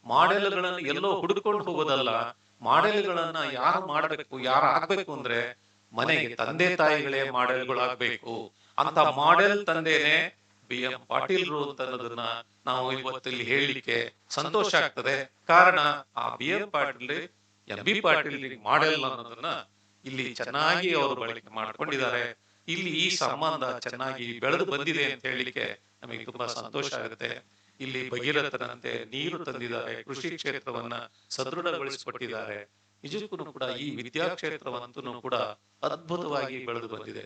ಮಾಡೆಲ್ಗಳನ್ನ ಎಲ್ಲೋ ಹುಡುಕೊಂಡು ಹೋಗೋದಲ್ಲ, ಮಾಡೆಲ್ಗಳನ್ನ ಯಾರು ಮಾಡ್ಬೇಕು, ಯಾರು ಆಗ್ಬೇಕು ಅಂದ್ರೆ ಮನೆಗೆ ತಂದೆ ತಾಯಿಗಳೇ ಮಾಡೆಲ್ಗಳಾಗ್ಬೇಕು. ಅಂತ ಮಾಡೆಲ್ ತಂದೆನೆ BM ಪಾಟೀಲ್ರು ಅಂತ ಅನ್ನೋದನ್ನ ನಾವು ಇವತ್ತಿಲ್ಲಿ ಹೇಳಲಿಕ್ಕೆ ಸಂತೋಷ ಆಗ್ತದೆ. ಕಾರಣ ಆ BM Patil, MB Patil model ಅನ್ನೋದನ್ನ ಇಲ್ಲಿ ಚೆನ್ನಾಗಿ ಅವರು ಬಳಕೆ ಮಾಡ್ಕೊಂಡಿದ್ದಾರೆ. ಇಲ್ಲಿ ಈ ಸಂಬಂಧ ಚೆನ್ನಾಗಿ ಬೆಳೆದು ಬಂದಿದೆ ಅಂತ ಹೇಳಲಿಕ್ಕೆ ನಮಗೆ ತುಂಬಾ ಸಂತೋಷ ಆಗುತ್ತೆ. ಇಲ್ಲಿ ಭಗೀರಥನಂತೆ ನೀರು ತಂದಿದ್ದಾರೆ, ಕೃಷಿ ಕ್ಷೇತ್ರವನ್ನ ಸದೃಢಗೊಳಿಸಿಕೊಟ್ಟಿದ್ದಾರೆ. ನಿಜಕ್ಕೂ ಕೂಡ ಈ ವಿದ್ಯಾ ಕ್ಷೇತ್ರವಂತೂ ಕೂಡ ಅದ್ಭುತವಾಗಿ ಬೆಳೆದು ಬಂದಿದೆ.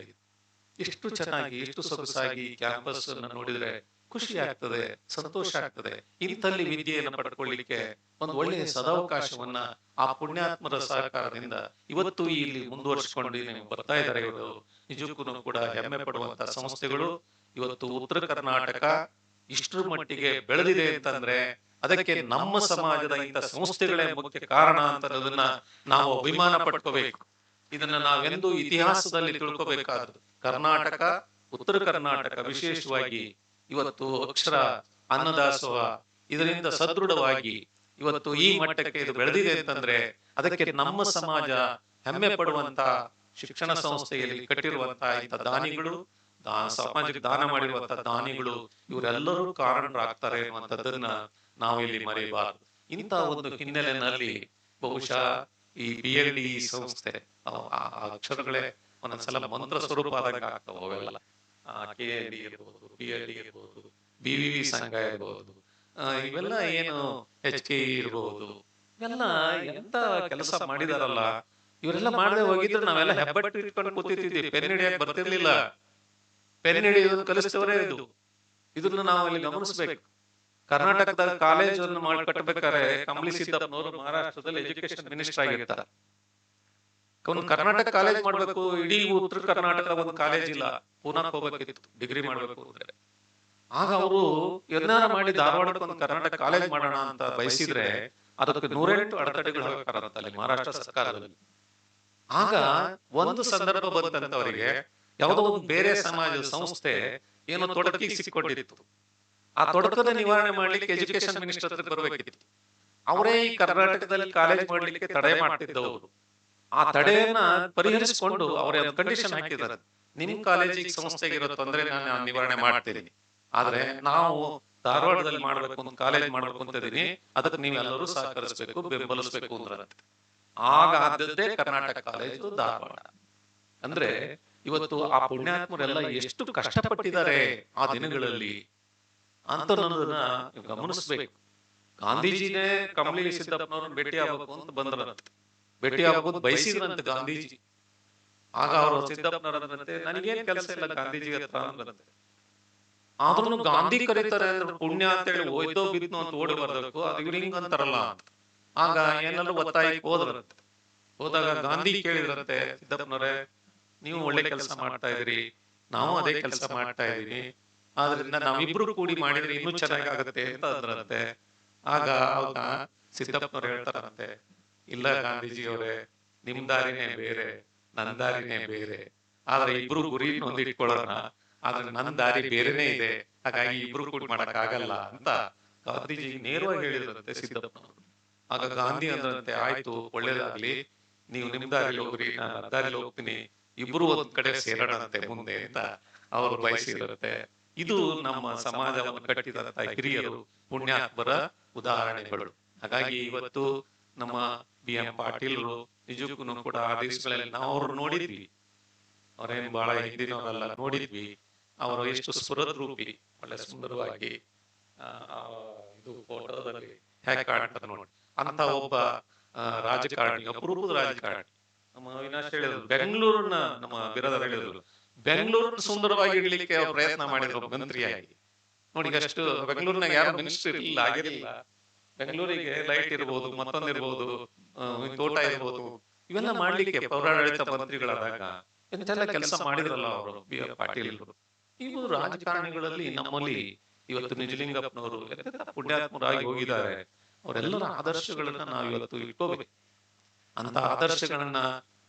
ಎಷ್ಟು ಚೆನ್ನಾಗಿ, ಎಷ್ಟು ಸೊಗಸಾಗಿ ಕ್ಯಾಂಪಸ್ ಅನ್ನ ನೋಡಿದ್ರೆ ಖುಷಿ ಆಗ್ತದೆ, ಸಂತೋಷ ಆಗ್ತದೆ. ಇಂಥಲ್ಲಿ ವಿದ್ಯೆಯನ್ನು ಪಡ್ಕೊಳ್ಳಿಕ್ಕೆ ಒಂದು ಒಳ್ಳೆಯ ಸದಾವಕಾಶವನ್ನ ಆ ಪುಣ್ಯಾತ್ಮರ ಸಹಕಾರದಿಂದ ಇವತ್ತು ಇಲ್ಲಿ ಮುಂದುವರಿಸಿಕೊಂಡು ಬರ್ತಾ ಇದ್ದಾರೆ. ಇವರು ನಿಜಕ್ಕೂ ಕೂಡ ಹೆಮ್ಮೆ ಪಡುವಂತ ಸಂಸ್ಥೆಗಳು. ಇವತ್ತು ಉತ್ತರ ಕರ್ನಾಟಕ ಇಷ್ಟರ ಮಟ್ಟಿಗೆ ಬೆಳೆದಿದೆ ಅಂತಂದ್ರೆ ಅದಕ್ಕೆ ನಮ್ಮ ಸಮಾಜದ ಇಂಥ ಸಂಸ್ಥೆಗಳೇ ಮುಖ್ಯ ಕಾರಣ ಅಂತ ಅನ್ನೋದನ್ನ ನಾವು ಅಭಿಮಾನ ಪಡ್ಕೋಬೇಕು. ಇದನ್ನ ನಾವೆಂದು ಇತಿಹಾಸದಲ್ಲಿ ತಿಳ್ಕೋಬೇಕಾದ್ರು. ಕರ್ನಾಟಕ, ಉತ್ತರ ಕರ್ನಾಟಕ ವಿಶೇಷವಾಗಿ ಇವತ್ತು ಅಕ್ಷರ, ಅನ್ನದಾಸೋಹ ಇದರಿಂದ ಸದೃಢವಾಗಿ ಇವತ್ತು ಈ ಮಟ್ಟಕ್ಕೆ ಇದು ಬೆಳೆದಿದೆ ಅಂತಂದ್ರೆ ಅದಕ್ಕೆ ನಮ್ಮ ಸಮಾಜ ಹೆಮ್ಮೆ ಪಡುವಂತ ಶಿಕ್ಷಣ ಸಂಸ್ಥೆಯಲ್ಲಿ ಕಟ್ಟಿರುವಂತಹ ಇಂಥ ದಾನಿಗಳು, ಸಮಾಜಕ್ಕೆ ದಾನ ಮಾಡಿರುವಂತಹ ದಾನಿಗಳು, ಇವರೆಲ್ಲರೂ ಕಾರಣರಾಗ್ತಾರೆ ಅನ್ನುವಂಥದ್ದನ್ನ ನಾವು ಇಲ್ಲಿ ಮರೆಯಬಾರದು. ಇಂಥ ಒಂದು ಹಿನ್ನೆಲೆಯಲ್ಲಿ ಬಹುಶಃ ಈ BLD ಸಂಸ್ಥೆ ಅಕ್ಷರಗಳೇ ಒಂದೊಂದ್ಸಲ ಮಂತ್ರ ಸ್ವರೂಪ ಆದಾಗ ಆಗ್ತಾವ. ಅವೆಲ್ಲ KLD ಇರ್ಬೋದು, BLD ಇರ್ಬೋದು, BVV ಸಂಘ ಇರ್ಬೋದು, ಇವೆಲ್ಲ ಏನು HKE ಇರ್ಬೋದು, ಇವೆಲ್ಲ ಎಂತ ಕೆಲಸ ಮಾಡಿದಾರಲ್ಲ. ಇವರೆಲ್ಲ ಮಾಡದೆ ಹೋಗಿದ್ರೆ ನಾವೆಲ್ಲ ಹೆಬ್ಬಟ್ಟು ಇಟ್ಕೊಂಡು ಕೂತಿದ್ವಿ, ಪೆನ್ ಹಿಡಿಯಕ್ಕೆ ಬರ್ತಿರ್ಲಿಲ್ಲ. ಪೆನ್ ಹಿಡಿಯೋದು ಕಲಿಸ್ತವರೇ ಇದನ್ನ ನಾವು ಇಲ್ಲಿ ಗಮನಿಸ್ಬೇಕು. ಕರ್ನಾಟಕದ ಕಾಲೇಜ್ ಅನ್ನು ಮಾಡಿ ಕಟ್ಟಬೇಕಾದ್ರೆ ಕಂಬಳಿ ಸಿದ್ದಪ್ಪನವರು ಮಹಾರಾಷ್ಟ್ರದಲ್ಲಿ ಎಜುಕೇಶನ್ ಮಿನಿಸ್ಟರ್ ಆಗಿರ್ತಾರೆ. ಒಂದು ಕರ್ನಾಟಕ ಕಾಲೇಜ್ ಮಾಡ್ಬೇಕು, ಇಡೀ ಉತ್ತರ ಕರ್ನಾಟಕದ ಒಂದು ಕಾಲೇಜ್ ಇಲ್ಲ, ಪೂನಾಕ್ ಹೋಗ್ಬೇಕಿತ್ತು ಡಿಗ್ರಿ ಮಾಡ್ಬೇಕು ಅಂದ್ರೆ. ಆಗ ಅವರು ಯತ್ನಾರ ಮಾಡಿ ಧಾರವಾಡಕ್ಕೆ ಒಂದು ಕರ್ನಾಟಕ ಕಾಲೇಜ್ ಮಾಡೋಣ ಅಂತ ಬಯಸಿದ್ರೆ ಅದಕ್ಕೆ 108 ಅಡೆತಡೆಗಳು ಹಾಕಾರಂತಲ್ಲಿ ಮಹಾರಾಷ್ಟ್ರ ಸರ್ಕಾರದಲ್ಲಿ. ಆಗ ಒಂದು ಸಂದರ್ಭ ಬಂತಂತವರಿಗೆ ಯಾವುದೋ ಒಂದು ಬೇರೆ ಸಮಾಜದ ಸಂಸ್ಥೆ ಏನೋ ತೊಡಕಿಗೆ ಸಿಕ್ಕೊಂಡಿತ್ತು. ಆ ತೊಡಕದ ನಿವಾರಣೆ ಮಾಡ್ಲಿಕ್ಕೆ ಎಜುಕೇಶನ್ ಮಿನಿಸ್ಟರ್ ಹತ್ರ ಬರಬೇಕಿತ್ತು. ಅವರೇ ಈ ಕರ್ನಾಟಕದಲ್ಲಿ ಕಾಲೇಜ್ ಮಾಡ್ಲಿಕ್ಕೆ ತಡೆ ಮಾಡ್ತಿದ್ದವರು. ಆ ತಡೆಯನ್ನ ಪರಿಹರಿಸಿಕೊಂಡು ಅವರೇ ಒಂದು ಕಂಡೀಷನ್ ಹಾಕಿದ್ದಾರೆ, ನಿಮ್ ಕಾಲೇಜಿಗೆ ಸಂಸ್ಥೆಗೆ ಇರೋ ತೊಂದರೆ ನಾನು ನಿವಾರಣೆ ಮಾಡ್ತೀನಿ, ಆದ್ರೆ ನಾವು ಧಾರವಾಡದಲ್ಲಿ ಮಾಡ್ಬೇಕು, ಒಂದು ಕಾಲೇಜ್ ಮಾಡ್ಬೇಕು ಅಂತ ಇದೀನಿ, ಅದಕ್ಕೆ ನೀವೆಲ್ಲರೂ ಸಹಕರಿಸಬೇಕು, ಬೆಂಬಲಿಸಬೇಕು ಅಂದ್ರೆ. ಆಗ ಆದದ್ದೇ ಕರ್ನಾಟಕ ಕಾಲೇಜು ಧಾರವಾಡ. ಅಂದ್ರೆ ಇವತ್ತು ಆ ಪುಣ್ಯಾತ್ಮರೆಲ್ಲ ಎಷ್ಟು ಕಷ್ಟಪಟ್ಟಿದ್ದಾರೆ ಆ ದಿನಗಳಲ್ಲಿ ಅಂತ ಅನ್ನೋದನ್ನ ಗಮನಿಸ್ಬೇಕು. ಗಾಂಧೀಜಿನೇ ಕಂಬಳಿ ಸಿದ್ದಪ್ಪನವ್ರನ್ನ ಭೇಟಿ ಆಗ್ಬೇಕು ಅಂತ ಬಂದ್ರಂತೆ, ಭೇಟಿ ಆಗ್ಬೋದು ಬಯಸಿದ್ರಂತೆ ಗಾಂಧೀಜಿ. ಆಗ ಅವರು ಸಿದ್ದಪ್ಪನವರಂತೆ ನನಗೇನ್ ಕೆಲಸ ಇಲ್ಲ ಗಾಂಧೀಜಿ ಹತ್ರ ಅಂದ್ರಂತೆ. ಆದ್ರೂ ಗಾಂಧಿ ಕರೀತಾರೆ ಅಂದ್ರೆ ಪುಣ್ಯ ಅಂತ ಹೇಳಿ ಹೋಯ್ತೋ ಬಿದ್ನೋ ಅಂತ ಓಡಿ ಬರ್ಬೇಕು, ಅದು ಇವ್ರು ಹಿಂಗ್ ಅಂತಾರಲ್ಲ ಅಂತ. ಆಗ ಏನಾದ್ರು ಒತ್ತಾಯಕ್ಕೆ ಹೋದ್ರಂತೆ. ಹೋದಾಗ ಗಾಂಧಿ ಕೇಳಿದ್ರಂತೆ, ಸಿದ್ದಪ್ಪನವರೇ ನೀವು ಒಳ್ಳೆ ಕೆಲಸ ಮಾಡ್ತಾ ಇದ್ರಿ, ನಾವು ಅದೇ ಕೆಲಸ ಮಾಡ್ತಾ ಇದೀವಿ, ಆದ್ರಿಂದ ನಾವಿಬ್ರು ಕೂಡಿ ಮಾಡಿದ್ರೆ ಇನ್ನೂ ಚೆನ್ನಾಗಿ ಆಗುತ್ತೆ ಅಂತ ಅಂದ್ರಂತೆ. ಆಗ ಅವಾಗ ಸಿದ್ದಪ್ಪನವ್ರು ಹೇಳ್ತಾರಂತೆ, ಇಲ್ಲ ಗಾಂಧೀಜಿ ಅವರೇ, ನಿಮ್ ದಾರಿನೇ ಬೇರೆ, ನನ್ನ ದಾರಿನೇ ಬೇರೆ, ಆದ್ರೆ ಇಬ್ರು ಗುರಿ ಹೊಂದಿಟ್ಕೊಳ್ಳೋಣ, ಆದ್ರೆ ನನ್ನ ದಾರಿ ಬೇರೆನೇ ಇದೆ, ಹಾಗಾಗಿ ಇಬ್ರು ಕೂಡಿ ಮಾಡಕ್ ಆಗಲ್ಲ ಅಂತ ಗಾಂಧೀಜಿ ನೇರವಾಗಿ ಹೇಳಿದ್ರಂತೆ ಸಿದ್ದಪ್ಪನವರು. ಆಗ ಗಾಂಧಿ ಅಂದ್ರಂತೆ, ಆಯ್ತು ಒಳ್ಳೇದಾಗ್ಲಿ, ನೀವು ನಿಮ್ ದಾರಿಲಿ ಹೋಗ್ರಿ, ನಾನು ದಾರಿಲಿ ಹೋಗ್ತೀನಿ, ಇಬ್ರು ಒಂದ್ ಕಡೆ ಸೇರೋಣಂತೆ ಮುಂದೆ ಅಂತ ಅವರು ಬಯಸಿರುತ್ತೆ. ಇದು ನಮ್ಮ ಸಮಾಜವನ್ನು ಕಟ್ಟಿದಂತ ಹಿರಿಯರು, ಪುಣ್ಯಾತ್ಮರ ಉದಾಹರಣೆಗಳು. ಹಾಗಾಗಿ ಇವತ್ತು ನಮ್ಮ BM ಪಾಟೀಲ್ರು ನಿಜಕ್ಕೂ ಕೂಡ ಆ ದಿವಸಗಳಲ್ಲಿ ನಾವು ಅವ್ರು ನೋಡಿದ್ವಿ, ಅವ್ರೇನು ಬಹಳ ಹಿಂದಿನವರೆಲ್ಲ ನೋಡಿದ್ವಿ. ಅವರು ಎಷ್ಟು ಸ್ಫುರದ್ರೂಪಿ, ಒಳ್ಳೆ ಸುಂದರವಾಗಿ ಇದು ಫೋಟೋದಲ್ಲಿ ಹೇಗೆ ಕಾಣ್ತಾರೆ ನೋಡಿ. ಅಂತ ಒಬ್ಬ ರಾಜಕಾರಣಿ, ಅಪರೂಪದ ರಾಜಕಾರಣಿ. ನಮ್ಮ ಅವಿನಾಶ್ ಹೇಳಿದ್ರು, ಬೆಂಗಳೂರನ್ನ ನಮ್ಮ ಬಿರದರ್ ಹೇಳಿದ್ರು, ಬೆಂಗಳೂರನ್ನ ಸುಂದರವಾಗಿ ಇಡ್ಲಿಕ್ಕೆ ಅವ್ರು ಪ್ರಯತ್ನ ಮಾಡಿದ್ರು ಮಂತ್ರಿಯಾಗಿ. ನೋಡಿ ಅಷ್ಟು ಬೆಂಗಳೂರಿನಾಗ ಯಾರು ಮಿನಿಸ್ಟರ್ ಇರಲಿಲ್ಲ, ಆಗಿರಲಿಲ್ಲ. ಬೆಂಗಳೂರಿಗೆ ಲೈಟ್ ಇರ್ಬೋದು, ಮತ್ತೊಂದಿರ್ಬೋದು, ತೋಟ ಇರ್ಬೋದು, ಇವೆಲ್ಲ ಮಾಡ್ಲಿಕ್ಕೆ ಪೌರಾಡಳಿತ ಮಂತ್ರಿಗಳಾದಾಗ ಎಂತೆಲ್ಲ ಕೆಲಸ ಮಾಡಿದ್ರಲ್ಲ ಅವರು ಬಿ ಆರ್ ಪಾಟೀಲ್. ಇವು ರಾಜಕಾರಣಿಗಳಲ್ಲಿ ನಮ್ಮಲ್ಲಿ ಇವತ್ತು ನಿಜಲಿಂಗಪ್ಪನವರು ಪುಣ್ಯಾತ್ಮರಾಗಿ ಹೋಗಿದ್ದಾರೆ. ಅವರೆಲ್ಲರ ಆದರ್ಶಗಳನ್ನ ನಾವು ಇವತ್ತು ಇಟ್ಕೋಬೇಕು. ಅಂತ ಆದರ್ಶಗಳನ್ನ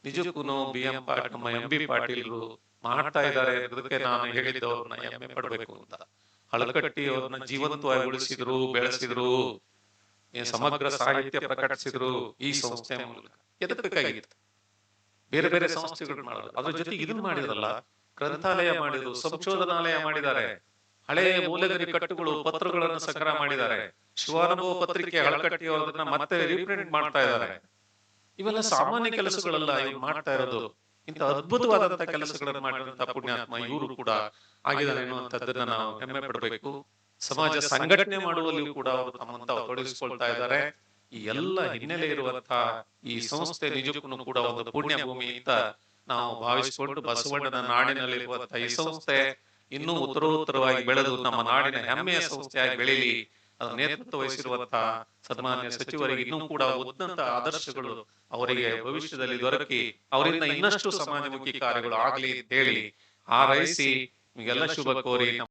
ನಿಜಕ್ಕೂ ಬಿ ಎಂ ಪಾಟೀಲ್, ನಮ್ಮ ಎಂ ಬಿ ಪಾಟೀಲ್ರು ಮಾಡ್ತಾ ಇದ್ದಾರೆ. ಅದಕ್ಕೆ ನಾನು ಹೇಳಿದ್ದು ಅವ್ರನ್ನ ಹೆಮ್ಮೆ ಪಡ್ಬೇಕು ಅಂತ. ಹಳಕಟ್ಟಿ ಅವ್ರನ್ನ ಜೀವಂತವಾಗಿ ಉಳಿಸಿದ್ರು, ಬೆಳೆಸಿದ್ರು, ಸಮಗ್ರ ಸಾಹಿತ್ಯ ಪ್ರಕಟಿಸಿದ್ರು ಈ ಸಂಸ್ಥೆ ಮೂಲಕ. ಎದಕ್ಕಾಗಿತ್ತು? ಬೇರೆ ಬೇರೆ ಸಂಸ್ಥೆಗಳು ಮಾಡೋದು, ಅದ್ರ ಜೊತೆಗೆ ಇದನ್ನ ಮಾಡಿದ್ರಲ್ಲ, ಗ್ರಂಥಾಲಯ ಮಾಡಿದ್ರು, ಸಂಶೋಧನಾಲಯ ಮಾಡಿದ್ದಾರೆ, ಹಳೆ ಮೂಲಗರಿ ಕಟ್ಟುಗಳು ಪತ್ರಗಳನ್ನು ಸಂಗ್ರಹ ಮಾಡಿದ್ದಾರೆ, ಶಿವಾನುಭವ ಪತ್ರಿಕೆ ಹಳಕಟ್ಟಿ ಅವ್ರನ್ನ ಮತ್ತೆ ರೀಪ್ರಿಂಟ್ ಮಾಡ್ತಾ ಇದ್ದಾರೆ. ಇವೆಲ್ಲ ಸಾಮಾನ್ಯ ಕೆಲಸಗಳೆಲ್ಲ ಇವ್ರು ಮಾಡ್ತಾ ಇರೋದು. ಇಂಥ ಅದ್ಭುತವಾದಂತಹ ಕೆಲಸಗಳನ್ನು ಮಾಡಿದಂತ ಪುಣ್ಯಾತ್ಮ ಇವರು ಕೂಡ ಆಗಿದ್ದಾರೆ ಎನ್ನುವಂಥದ್ದನ್ನ ನಾವು ಹೆಮ್ಮೆ ಪಡಬೇಕು. ಸಮಾಜ ಸಂಘಟನೆ ಮಾಡುವಲ್ಲಿಯೂ ಕೂಡ ಅವರು ತಮ್ಮಂತ ತೊಡಗಿಸಿಕೊಳ್ತಾ ಇದ್ದಾರೆ. ಈ ಎಲ್ಲ ಹಿನ್ನೆಲೆ ಇರುವಂತಹ ಈ ಸಂಸ್ಥೆ ನಿಜಕ್ಕೂ ಕೂಡ ಒಂದು ಪುಣ್ಯ ಭೂಮಿ ಅಂತ ನಾವು ಭಾವಿಸಿಕೊಂಡು, ಬಸವಣ್ಣನ ನಾಡಿನಲ್ಲಿರುವಂತಹ ಈ ಸಂಸ್ಥೆ ಇನ್ನೂ ಉತ್ತರೋತ್ತರವಾಗಿ ಬೆಳೆದು ನಮ್ಮ ನಾಡಿನ ಹೆಮ್ಮೆಯ ಸಂಸ್ಥೆಯಾಗಿ ಬೆಳೀಲಿ. ಅದರ ನೇತೃತ್ವ ವಹಿಸಿರುವಂತಹ ಸನ್ಮಾನ್ಯ ಸಚಿವರಿಗೆ ಇನ್ನೂ ಕೂಡ ಉನ್ನತ ಆದರ್ಶಗಳು ಅವರಿಗೆ ಭವಿಷ್ಯದಲ್ಲಿ ದೊರಕಿ ಅವರಿಂದ ಇನ್ನಷ್ಟು ಸಮಾಜಮುಖಿ ಕಾರ್ಯಗಳು ಆಗಲಿ ಅಂತ ಹೇಳಿ ಹಾರೈಸಿ ನಿಮಗೆಲ್ಲ ಶುಭ ಕೋರಿ